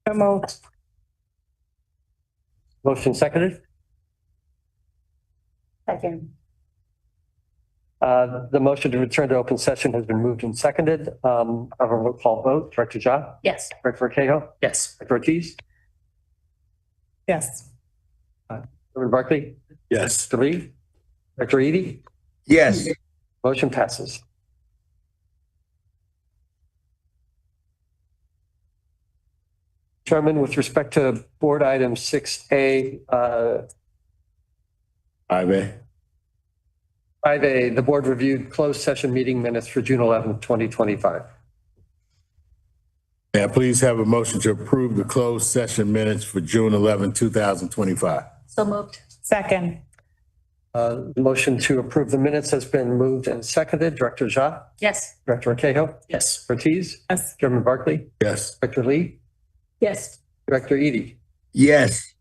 So moved. Motion seconded. Second. The motion to return to open session has been moved and seconded. I have a roll call vote. Director Ja? Yes. Director Cahill? Yes. Director Ortiz? Yes. Chairman Barkley? Yes. Director Lee? Director Eady? Yes. Motion passes. Chairman, with respect to board item 6A, 5A. 5A, the board reviewed closed session meeting minutes for June 11th, 2025. May I please have a motion to approve the closed session minutes for June 11, 2025? So moved. Second. The motion to approve the minutes has been moved and seconded. Director Ja? Yes. Director Cahill? Yes. Ortiz? Yes. Chairman Barkley? Yes. Director Lee? Yes. Director Eady? Yes.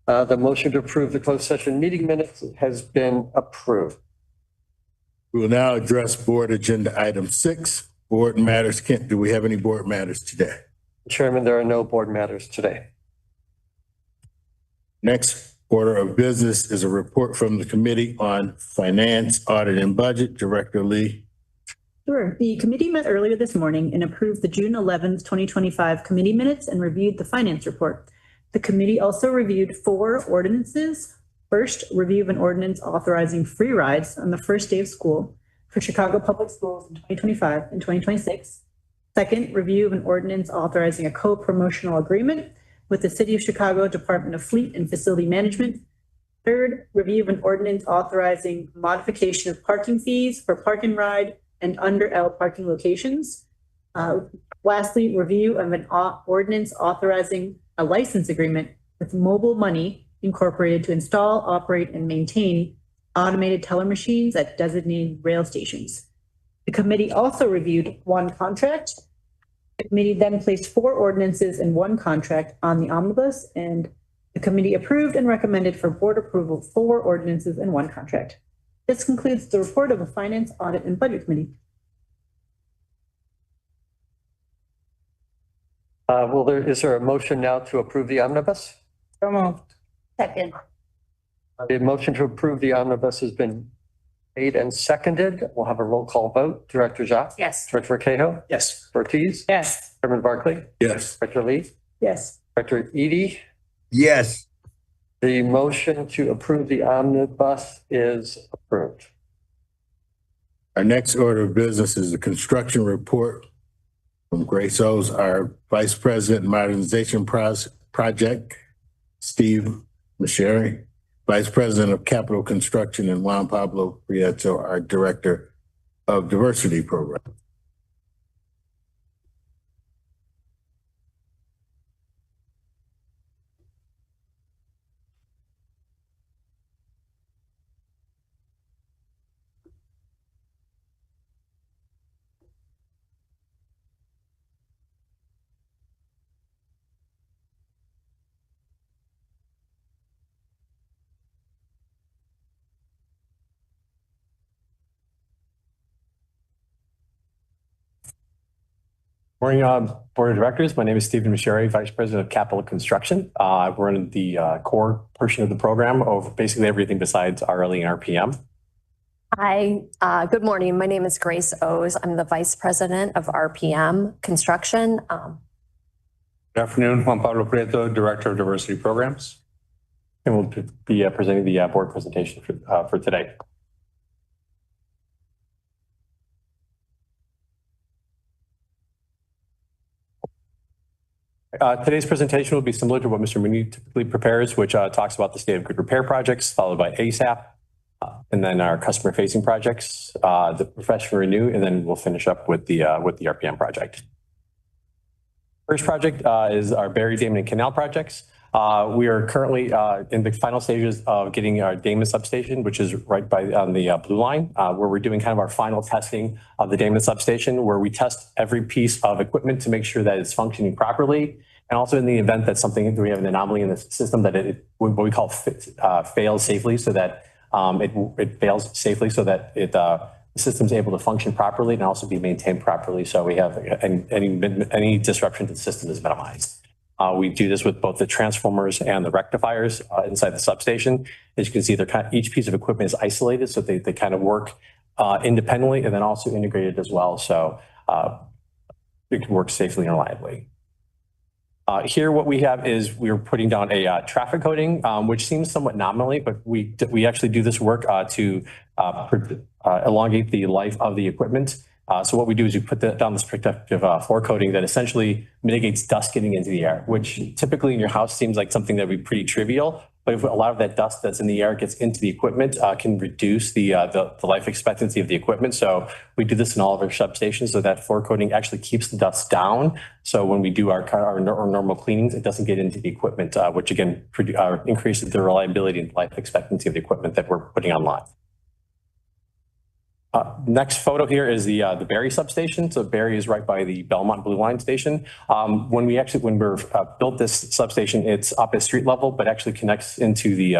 The motion to approve the closed session meeting minutes has been approved. We will now address board agenda item 6, board matters. Kent, do we have any board matters today? Chairman, there are no board matters today. Next order of business is a report from the Committee on Finance, Audit, and Budget. Director Lee. Sure. The committee met earlier this morning and approved the June 11th, 2025 committee minutes and reviewed the finance report. The committee also reviewed 4 ordinances. First, review of an ordinance authorizing free rides on the first day of school for Chicago Public Schools in 2025 and 2026. Second, review of an ordinance authorizing a co-promotional agreement with the City of Chicago Department of Fleet and Facility Management. Third, review of an ordinance authorizing modification of parking fees for park and ride and under L parking locations. Lastly, review of an ordinance authorizing a license agreement with Mobile Money Incorporated to install, operate, and maintain automated teller machines at designated rail stations. The committee also reviewed 1 contract. The committee then placed 4 ordinances and 1 contract on the omnibus, and the committee approved and recommended for board approval 4 ordinances and 1 contract. This concludes the report of the Finance, Audit, and Budget Committee. Is there a motion now to approve the omnibus? So moved. Second. The motion to approve the omnibus has been made and seconded. We'll have a roll call vote. Director Ja? Yes. Director Cahill? Yes. Ortiz? Yes. Chairman Barkley? Yes. Director Lee? Yes. Director Eady? Yes. The motion to approve the omnibus is approved. Our next order of business is the construction report from Grace O's, our Vice President Modernization Project, Steve Masheri, Vice President of Capital Construction, and Juan Pablo Prieto, our Director of Diversity Program. Morning, Board of Directors. My name is Stephen Masheri, Vice President of Capital Construction. We're in the core portion of the program of basically everything besides RLE and RPM. Hi, good morning. My name is Grace O's. I'm the Vice President of RPM Construction. Good afternoon, Juan Pablo Prieto, Director of Diversity Programs. And we'll be presenting the board presentation for today. Today's presentation will be similar to what Mr. Mooney typically prepares, which talks about the state of good repair projects, followed by ASAP, and then our customer facing projects, the refresh and renew, and then we'll finish up with the RPM project. First project is our Barry, Damon, and Canal projects. We are currently in the final stages of getting our Damon substation, which is right by on the blue line, where we're doing kind of our final testing of the Damon substation, where we test every piece of equipment to make sure that it's functioning properly. And also in the event that we have an anomaly in the system, that it what we call fails safely, so that it fails safely, so that the the system's able to function properly and also be maintained properly. So we have any disruption to the system is minimized. We do this with both the transformers and the rectifiers inside the substation. As you can see, each piece of equipment is isolated, so they kind of work independently and then also integrated as well. So it can work safely and reliably. Here, what we have is we're putting down a traffic coding, which seems somewhat nominally, but we actually do this work to elongate the life of the equipment. So what we do is we put down this protective floor coating that essentially mitigates dust getting into the air, which typically in your house seems like something that would be pretty trivial. But if a lot of that dust that's in the air gets into the equipment, can reduce the life expectancy of the equipment. So we do this in all of our substations, so that floor coating actually keeps the dust down. So when we do our normal cleanings, it doesn't get into the equipment, which again increases the reliability and life expectancy of the equipment that we're putting online. Next photo here is the Barry substation. So Barry is right by the Belmont Blue Line station. When we built this substation, it's up at street level, but actually connects into the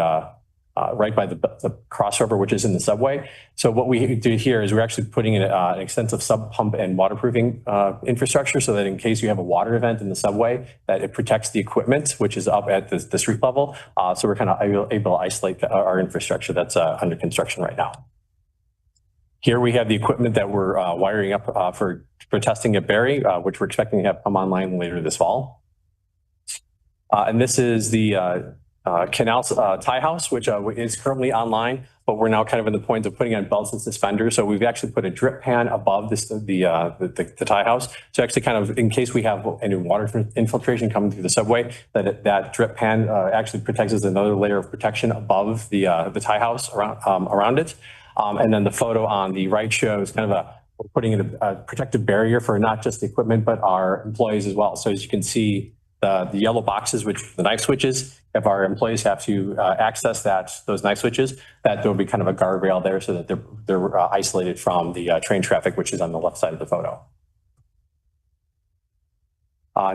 right by the crossover, which is in the subway. So what we do here is we're actually putting in an extensive sub pump and waterproofing infrastructure, so that in case you have a water event in the subway, that it protects the equipment, which is up at the street level. So we're kind of able to isolate our infrastructure that's under construction right now. Here we have the equipment that we're wiring up for testing at Barry, which we're expecting to have come online later this fall. And this is the Canal tie house, which is currently online, but we're now kind of in the point of putting on belts and suspenders. So we've actually put a drip pan above the tie house. So actually kind of in case we have any water infiltration coming through the subway, that drip pan actually protects us another layer of protection above the tie house around it. And then the photo on the right shows kind of we're putting in a protective barrier for not just the equipment, but our employees as well. So as you can see, the yellow boxes, which the knife switches, if our employees have to access those knife switches, that there will be kind of a guardrail there so that they're isolated from the train traffic, which is on the left side of the photo.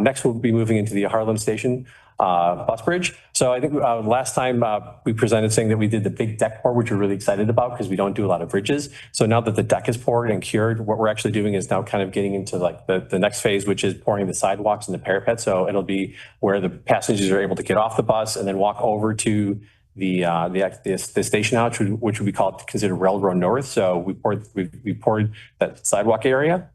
Next, we'll be moving into the Harlem Station bus bridge. So I think last time we presented saying that we did the big deck pour, which we're really excited about because we don't do a lot of bridges. So now that the deck is poured and cured, what we're actually doing is now kind of getting into like the next phase, which is pouring the sidewalks and the parapet. So it'll be where the passengers are able to get off the bus and then walk over to the station house, which would be considered Railroad North. So we poured that sidewalk area.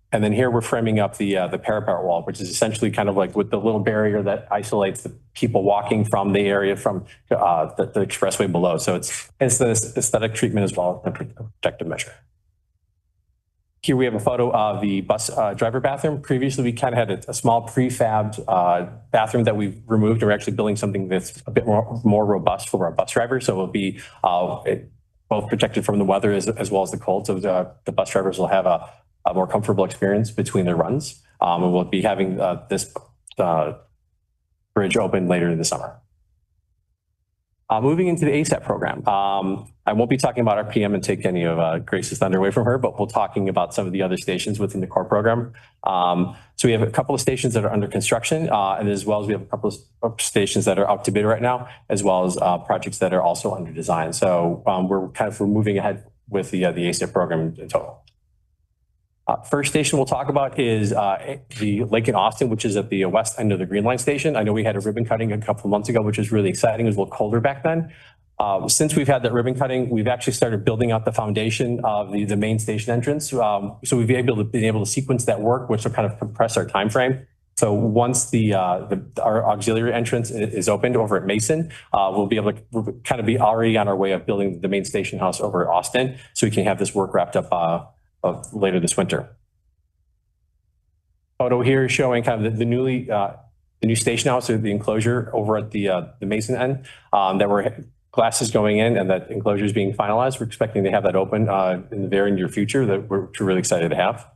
And then here we're framing up the parapet wall, which is essentially kind of like with the little barrier that isolates the people walking from the area from the expressway below. So it's the aesthetic treatment as well as a protective measure. Here we have a photo of the bus driver bathroom. Previously, we kind of had a small prefabbed bathroom that we've removed. We're actually building something that's a bit more robust for our bus drivers. So it will be both protected from the weather as well as the cold. So the bus drivers will have a more comfortable experience between their runs. And we'll be having this bridge open later in the summer. Moving into the ASAP program. I won't be talking about our PM and take any of Grace's thunder away from her, but we're talking about some of the other stations within the core program. So we have a couple of stations that are under construction, and as well as we have a couple of stations that are out to bid right now, as well as projects that are also under design. So we're moving ahead with the ASAP program in total. First station we'll talk about is the Lake in Austin, which is at the west end of the Green Line station. I know we had a ribbon cutting a couple of months ago, which was really exciting. It was a little colder back then. Since we've had that ribbon cutting, we've actually started building out the foundation of the main station entrance. So we've been able to sequence that work, which will kind of compress our time frame. So once our auxiliary entrance is opened over at Mason, we'll be able to kind of be already on our way of building the main station house over at Austin, so we can have this work wrapped up later this winter. Photo here is showing kind of the new station house, or the enclosure over at the Mason end, that were glasses going in and that enclosure is being finalized. We're expecting to have that open in the very near future, that we're really excited to have.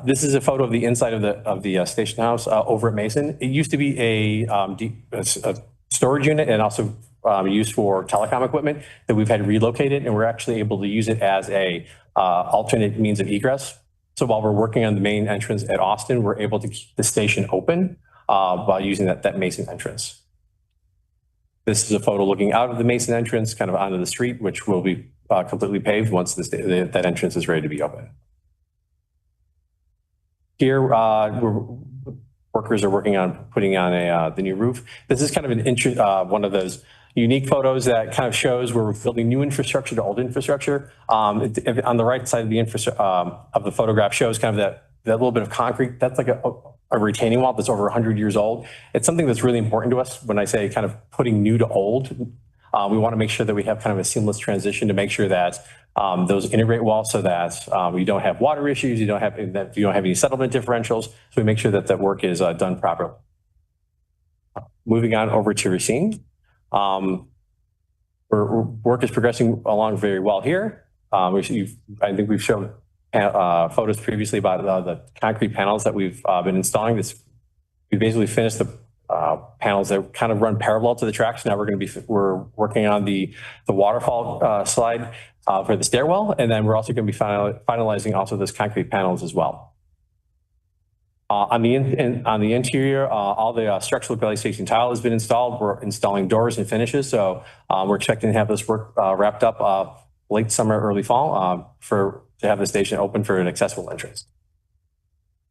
This is a photo of the inside of the station house over at Mason. It used to be a storage unit and also used for telecom equipment that we've had relocated, and we're actually able to use it as a alternate means of egress. So while we're working on the main entrance at Austin, we're able to keep the station open by using that Mason entrance. This is a photo looking out of the Mason entrance, kind of onto the street, which will be completely paved once that entrance is ready to be open. Here, workers are working on putting on the new roof. This is kind of one of those unique photos that kind of shows where we're building new infrastructure to old infrastructure. On the right side of the photograph shows kind of that little bit of concrete. That's like a retaining wall that's over 100 years old. It's something that's really important to us when I say kind of putting new to old. We want to make sure that we have kind of a seamless transition to make sure that those integrate well so that you don't have water issues, you don't have any settlement differentials. So we make sure that that work is done properly. Moving on over to Racine. Work is progressing along very well here. I think we've shown photos previously about the concrete panels that we've been installing. We basically finished the panels that kind of run parallel to the tracks. Now we're working on the waterfall slide for the stairwell, and then we're also going to be finalizing also those concrete panels as well. On the interior, all the structural visualization tile has been installed. We're installing doors and finishes, so we're expecting to have this work wrapped up late summer, early fall to have the station open for an accessible entrance.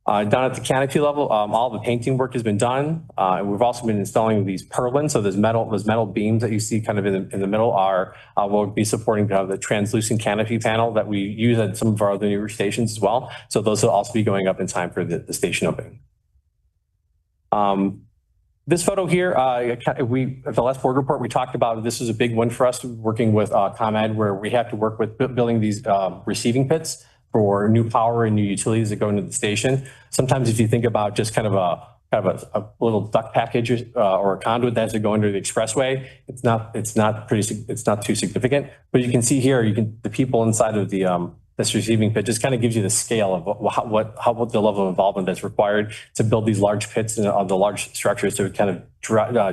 Down at the canopy level, all the painting work has been done. And we've also been installing these purlins. So those metal beams that you see kind of in the middle will be supporting the translucent canopy panel that we use at some of our other newer stations as well. So those will also be going up in time for the station opening. This photo here, at the last board report, we talked about this is a big one for us working with ComEd, where we have to work with building these receiving pits for new power and new utilities that go into the station. Sometimes if you think about just kind of a little duct package or a conduit that has to go under the expressway, it's not too significant. But you can see here, the people inside of this receiving pit just kind of gives you the scale of what the level of involvement that's required to build these large pits and the large structures to kind of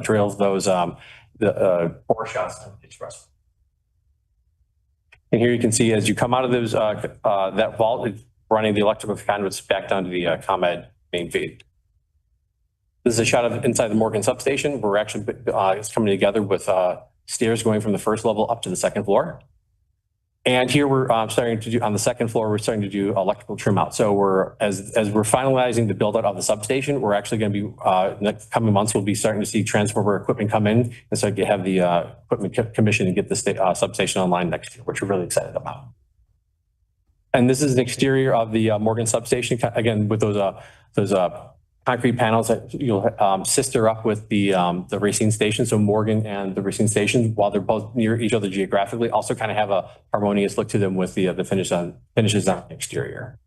drill those bore shots on the expressway. And here you can see as you come out of those that vault, it's running the electrical conduits back down to the ComEd main feed. This is a shot of inside the Morgan substation. We're actually it's coming together with stairs going from the first level up to the second floor. And here we're starting to do on the second floor. We're starting to do electrical trim out. So as we're finalizing the build out of the substation, we're actually going to be in the coming months we'll be starting to see transformer equipment come in and start to have the equipment commissioned and get the substation online next year, which we're really excited about. And this is an exterior of the Morgan substation again with those concrete panels that you'll sister up with the Racine station. So Morgan and the Racine station, while they're both near each other geographically, also kind of have a harmonious look to them with the finishes on the exterior.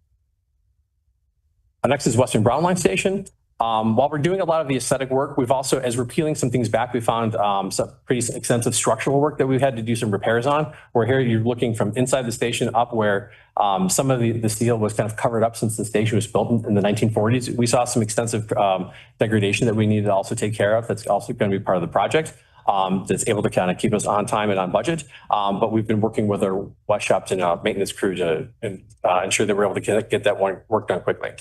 Next is Western Brown Line Station. While we're doing a lot of the aesthetic work, we've also, as we're peeling some things back, we found some pretty extensive structural work that we've had to do some repairs on. Where here you're looking from inside the station up where some of the steel was kind of covered up since the station was built in the 1940s. We saw some extensive degradation that we needed to also take care of. That's also going to be part of the project. That's able to kind of keep us on time and on budget. But we've been working with our wet shops and maintenance crew to ensure that we're able to get that work done quickly.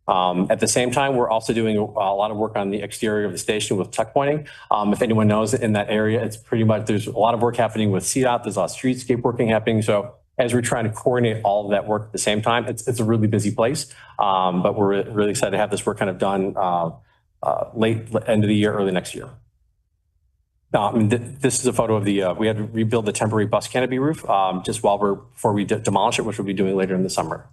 At the same time, we're also doing a lot of work on the exterior of the station with tuck pointing. If anyone knows in that area, it's pretty much, there's a lot of work happening with CDOT, there's a lot of streetscape working happening. So as we're trying to coordinate all of that work at the same time, it's a really busy place. But we're really excited to have this work kind of done late end of the year, early next year. This is a photo of we had to rebuild the temporary bus canopy roof just before we demolish it, which we'll be doing later in the summer.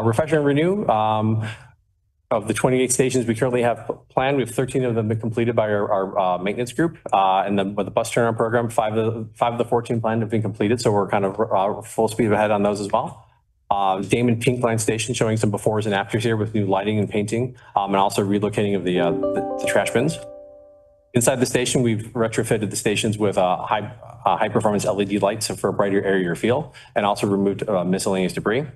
Refresh and renew of the 28 stations we currently have planned. We have 13 of them been completed by our maintenance group. And then with the bus turnaround program, five of the 14 planned have been completed. So we're kind of full speed ahead on those as well. Damon Pink Line Station showing some befores and afters here with new lighting and painting and also relocating of the trash bins. Inside the station, we've retrofitted the stations with high performance LED lights for a brighter area feel and also removed miscellaneous debris.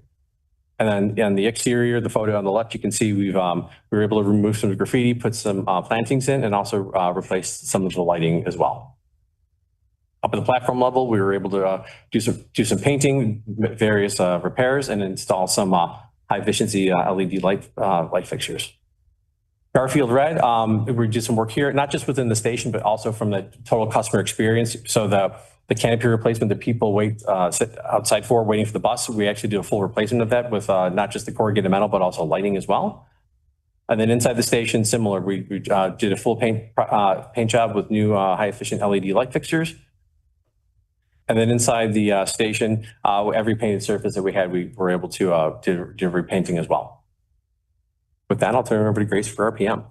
And then on the exterior, the photo on the left, you can see we were able to remove some graffiti, put some plantings in, and also replace some of the lighting as well. Up at the platform level, we were able to do some painting, various repairs, and install some high efficiency LED light fixtures. Garfield Red, we did some work here, not just within the station, but also from the total customer experience. So The canopy replacement that people sit outside for waiting for the bus, we actually do a full replacement of that with not just the corrugated metal, but also lighting as well. And then inside the station, similar, we did a full paint job with new high efficient LED light fixtures. And then inside the station, every painted surface that we had, we were able to do repainting as well. With that, I'll turn it over to Grace for RPM.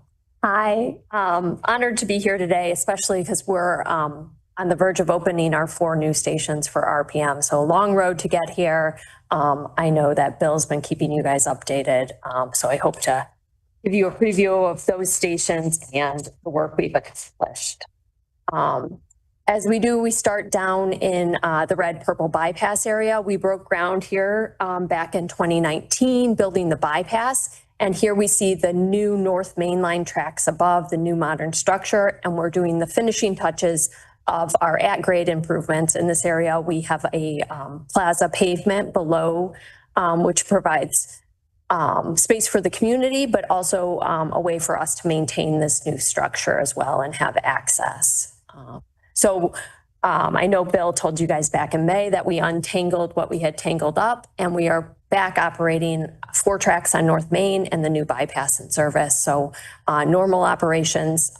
Hi, honored to be here today, especially because we're on the verge of opening our 4 new stations for RPM. So long road to get here. I know that Bill's been keeping you guys updated. So I hope to give you a preview of those stations and the work we've accomplished. As we do, we start down in the red purple bypass area. We broke ground here back in 2019, building the bypass. And here we see the new North Main Line tracks above the new modern structure. And we're doing the finishing touches of our at-grade improvements. In this area, we have a plaza pavement below, which provides space for the community, but also a way for us to maintain this new structure as well and have access. So I know Bill told you guys back in May that we untangled what we had tangled up, and we are back operating 4 tracks on North Main and the new bypass in service. So normal operations,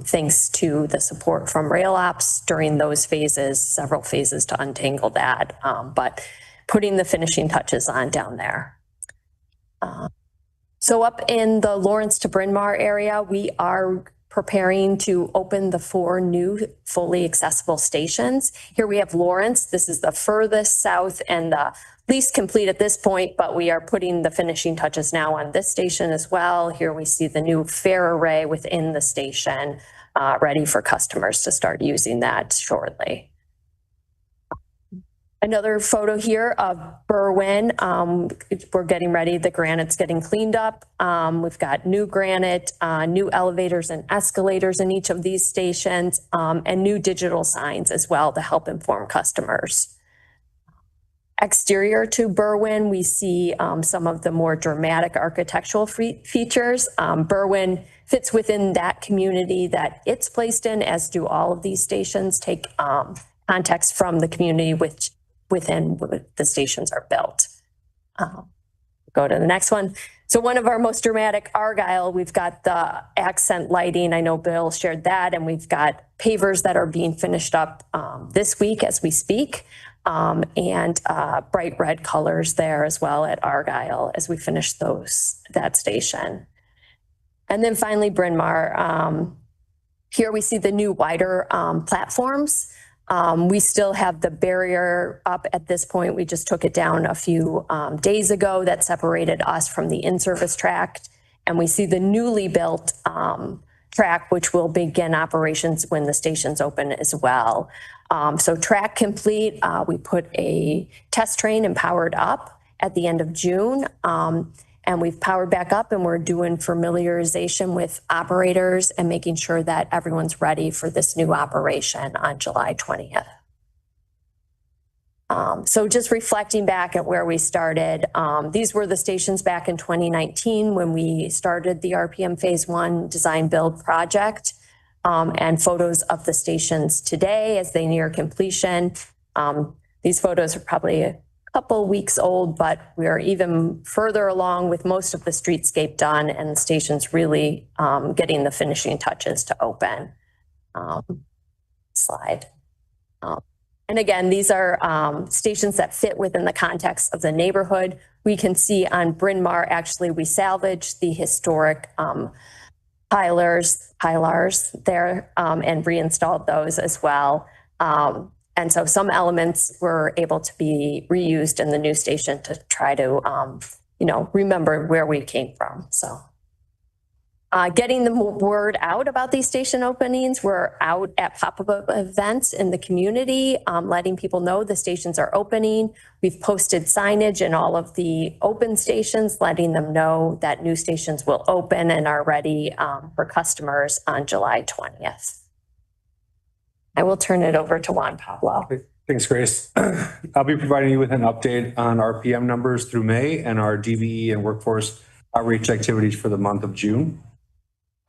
thanks to the support from rail ops during those phases, several phases to untangle that, but putting the finishing touches on down there. So up in the Lawrence to Bryn Mawr area, we are preparing to open the 4 new fully accessible stations. Here we have Lawrence. This is the furthest south and the least complete at this point, but we are putting the finishing touches now on this station as well. Here we see the new fare array within the station, ready for customers to start using that shortly. Another photo here of Berwyn. We're getting ready. The granite's getting cleaned up. We've got new granite, new elevators and escalators in each of these stations, and new digital signs as well to help inform customers. Exterior to Berwyn, we see some of the more dramatic architectural features. Berwyn fits within that community that it's placed in, as do all of these stations. Take context from the community within the stations are built. Go to the next one. So one of our most dramatic, Argyle, we've got the accent lighting. I know Bill shared that, and we've got pavers that are being finished up this week as we speak, and bright red colors there as well at Argyle as we finish that station. And then finally, Bryn Mawr. Here we see the new wider platforms. We still have the barrier up at this point. We just took it down a few days ago that separated us from the in-service track. And we see the newly built track, which will begin operations when the stations open as well. So track complete. We put a test train and powered up at the end of June. And we've powered back up, and we're doing familiarization with operators and making sure that everyone's ready for this new operation on July 20th. So just reflecting back at where we started, these were the stations back in 2019 when we started the RPM Phase 1 design build project, and photos of the stations today as they near completion. These photos are probably couple weeks old, but we are even further along with most of the streetscape done and the station's really getting the finishing touches to open. Slide. And again, these are stations that fit within the context of the neighborhood. We can see on Bryn Mawr, actually, we salvaged the historic pilars there and reinstalled those as well. And so some elements were able to be reused in the new station to try to, remember where we came from. So getting the word out about these station openings, we're out at pop-up events in the community, letting people know the stations are opening. We've posted signage in all of the open stations, letting them know that new stations will open and are ready for customers on July 20th. I will turn it over to Juan Pablo. Thanks, Grace. I'll be providing you with an update on RPM numbers through May and our DVE and workforce outreach activities for the month of June.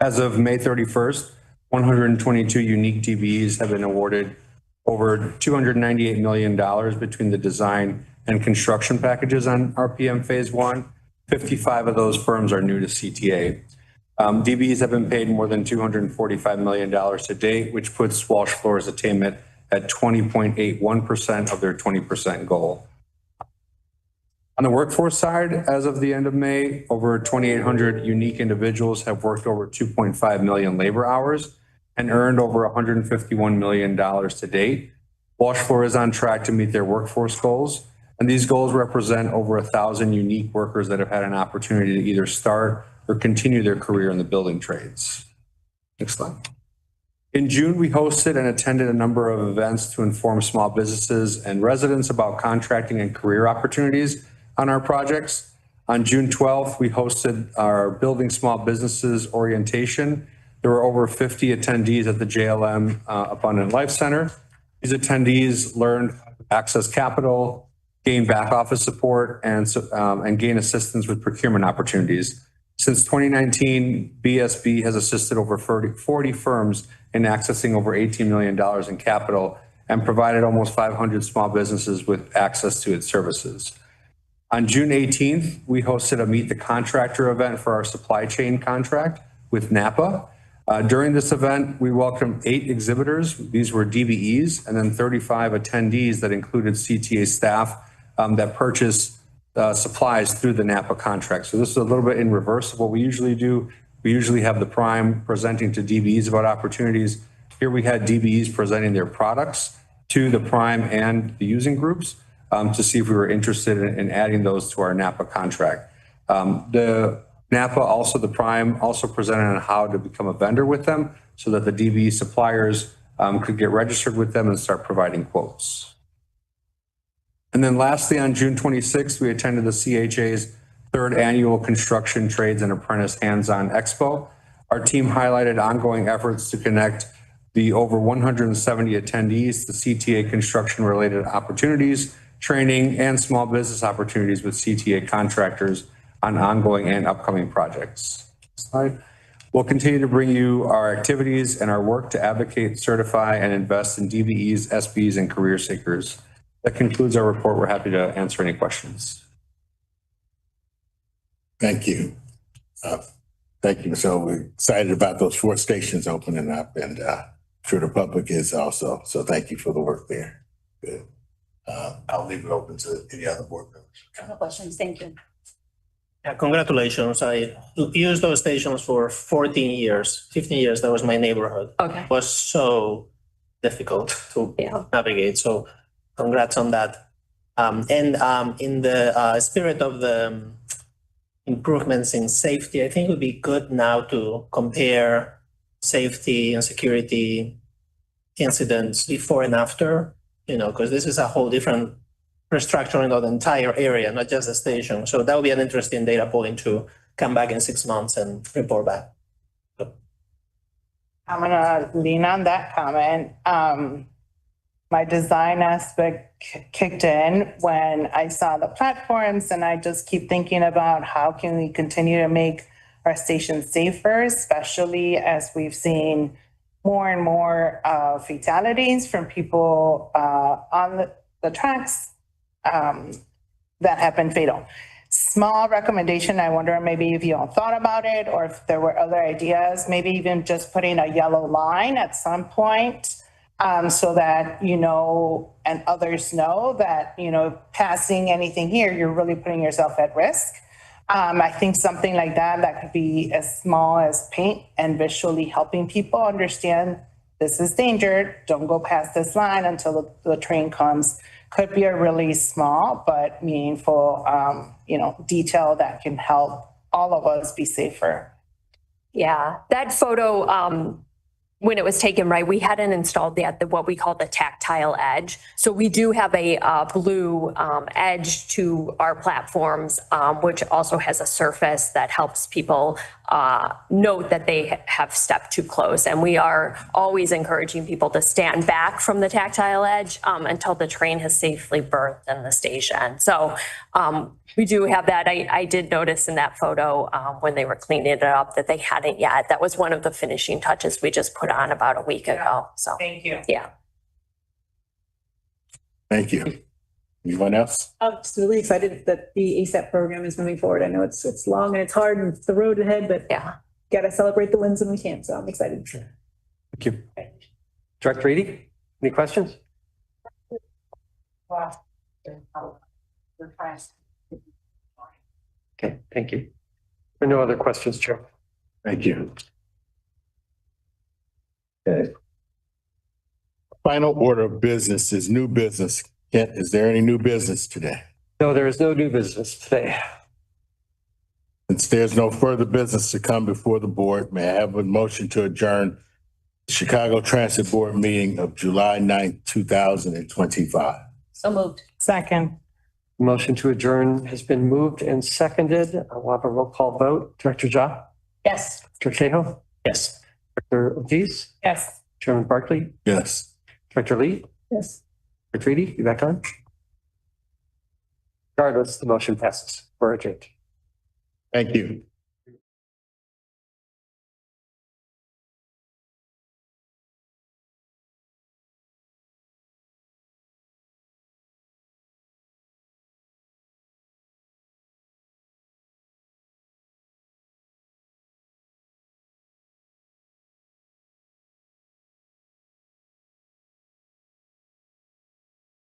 As of May 31st, 122 unique DVEs have been awarded over $298 million between the design and construction packages on RPM Phase 1. 55 of those firms are new to CTA. DBEs have been paid more than $245 million to date, which puts Walsh Floors attainment at 20.81% of their 20% goal. On the workforce side, as of the end of May, over 2,800 unique individuals have worked over 2.5 million labor hours and earned over $151 million to date. Walsh Floor is on track to meet their workforce goals, and these goals represent over 1,000 unique workers that have had an opportunity to either start or continue their career in the building trades. Next slide. In June, we hosted and attended a number of events to inform small businesses and residents about contracting and career opportunities on our projects. On June 12th, we hosted our Building Small Businesses orientation. There were over 50 attendees at the JLM Abundant Life Center. These attendees learned how to access capital, gain back office support, and gain assistance with procurement opportunities. Since 2019, BSB has assisted over 40 firms in accessing over $18 million in capital and provided almost 500 small businesses with access to its services. On June 18th, we hosted a Meet the Contractor event for our supply chain contract with NAPA. During this event, we welcomed 8 exhibitors. These were DBEs, and then 35 attendees that included CTA staff that purchased supplies through the NAPA contract. So this is a little bit in reverse of what we usually do. We usually have the prime presenting to DBEs about opportunities. Here we had DBEs presenting their products to the prime and the using groups to see if we were interested in adding those to our NAPA contract. The NAPA, also the prime, also presented on how to become a vendor with them so that the DBE suppliers could get registered with them and start providing quotes. And then lastly, on June 26th, we attended the CHA's 3rd annual Construction Trades and Apprentice Hands-On Expo. Our team highlighted ongoing efforts to connect the over 170 attendees to CTA construction-related opportunities, training, and small business opportunities with CTA contractors on ongoing and upcoming projects. Slide. We'll continue to bring you our activities and our work to advocate, certify, and invest in DBEs, SBs, and career seekers. That concludes our report. We're happy to answer any questions. Thank you. Thank you. So we're excited about those 4 stations opening up, and I'm sure the public is also. So thank you for the work there. Good. I'll leave it open to any other board members. No questions. Thank you. Yeah, congratulations. I used those stations for 14 years, 15 years. That was my neighborhood. Okay. It was so difficult to navigate. So congrats on that. In the spirit of the improvements in safety, I think it would be good now to compare safety and security incidents before and after, because this is a whole different restructuring of the entire area, not just the station. So that would be an interesting data point to come back in 6 months and report back. I'm gonna lean on that comment. My design aspect kicked in when I saw the platforms, and I just keep thinking about how can we continue to make our stations safer, especially as we've seen more and more fatalities from people on the tracks that have been fatal. Small recommendation, I wonder maybe if you all thought about it or if there were other ideas, maybe even just putting a yellow line at some point so that, and others know that, passing anything here, you're really putting yourself at risk. I think something like that could be as small as paint and visually helping people understand this is danger, don't go past this line until the train comes. Could be a really small but meaningful, detail that can help all of us be safer. Yeah, that photo, when it was taken, right, we hadn't installed what we call the tactile edge. So we do have a blue edge to our platforms, which also has a surface that helps people note that they have stepped too close. And we are always encouraging people to stand back from the tactile edge until the train has safely berthed in the station. So we do have that. I did notice in that photo when they were cleaning it up that they hadn't yet. That was one of the finishing touches we just put on about a week ago. So thank you. Yeah. Thank you. Anyone else? I'm just really excited that the ASAP program is moving forward. I know it's long and it's hard and it's the road ahead, but Yeah. gotta celebrate the wins when we can. So I'm excited. Thank you. Director Eady, any questions? Okay, thank you. There are no other questions, Chair. Thank you. Okay. Final order of business is new business. Kent, is there any new business today? No, there is no new business today. Since there's no further business to come before the board, may I have a motion to adjourn the Chicago Transit Board meeting of July 9th, 2025? So moved. Second. Motion to adjourn has been moved and seconded. I'll have a roll call vote. Director Ja? Yes. Director Cahill? Yes. Director Ortiz? Yes. Chairman Barkley? Yes. Director Lee? Yes. Director Eady, you back on? Regardless, the motion passes. We're adjourned. Thank you.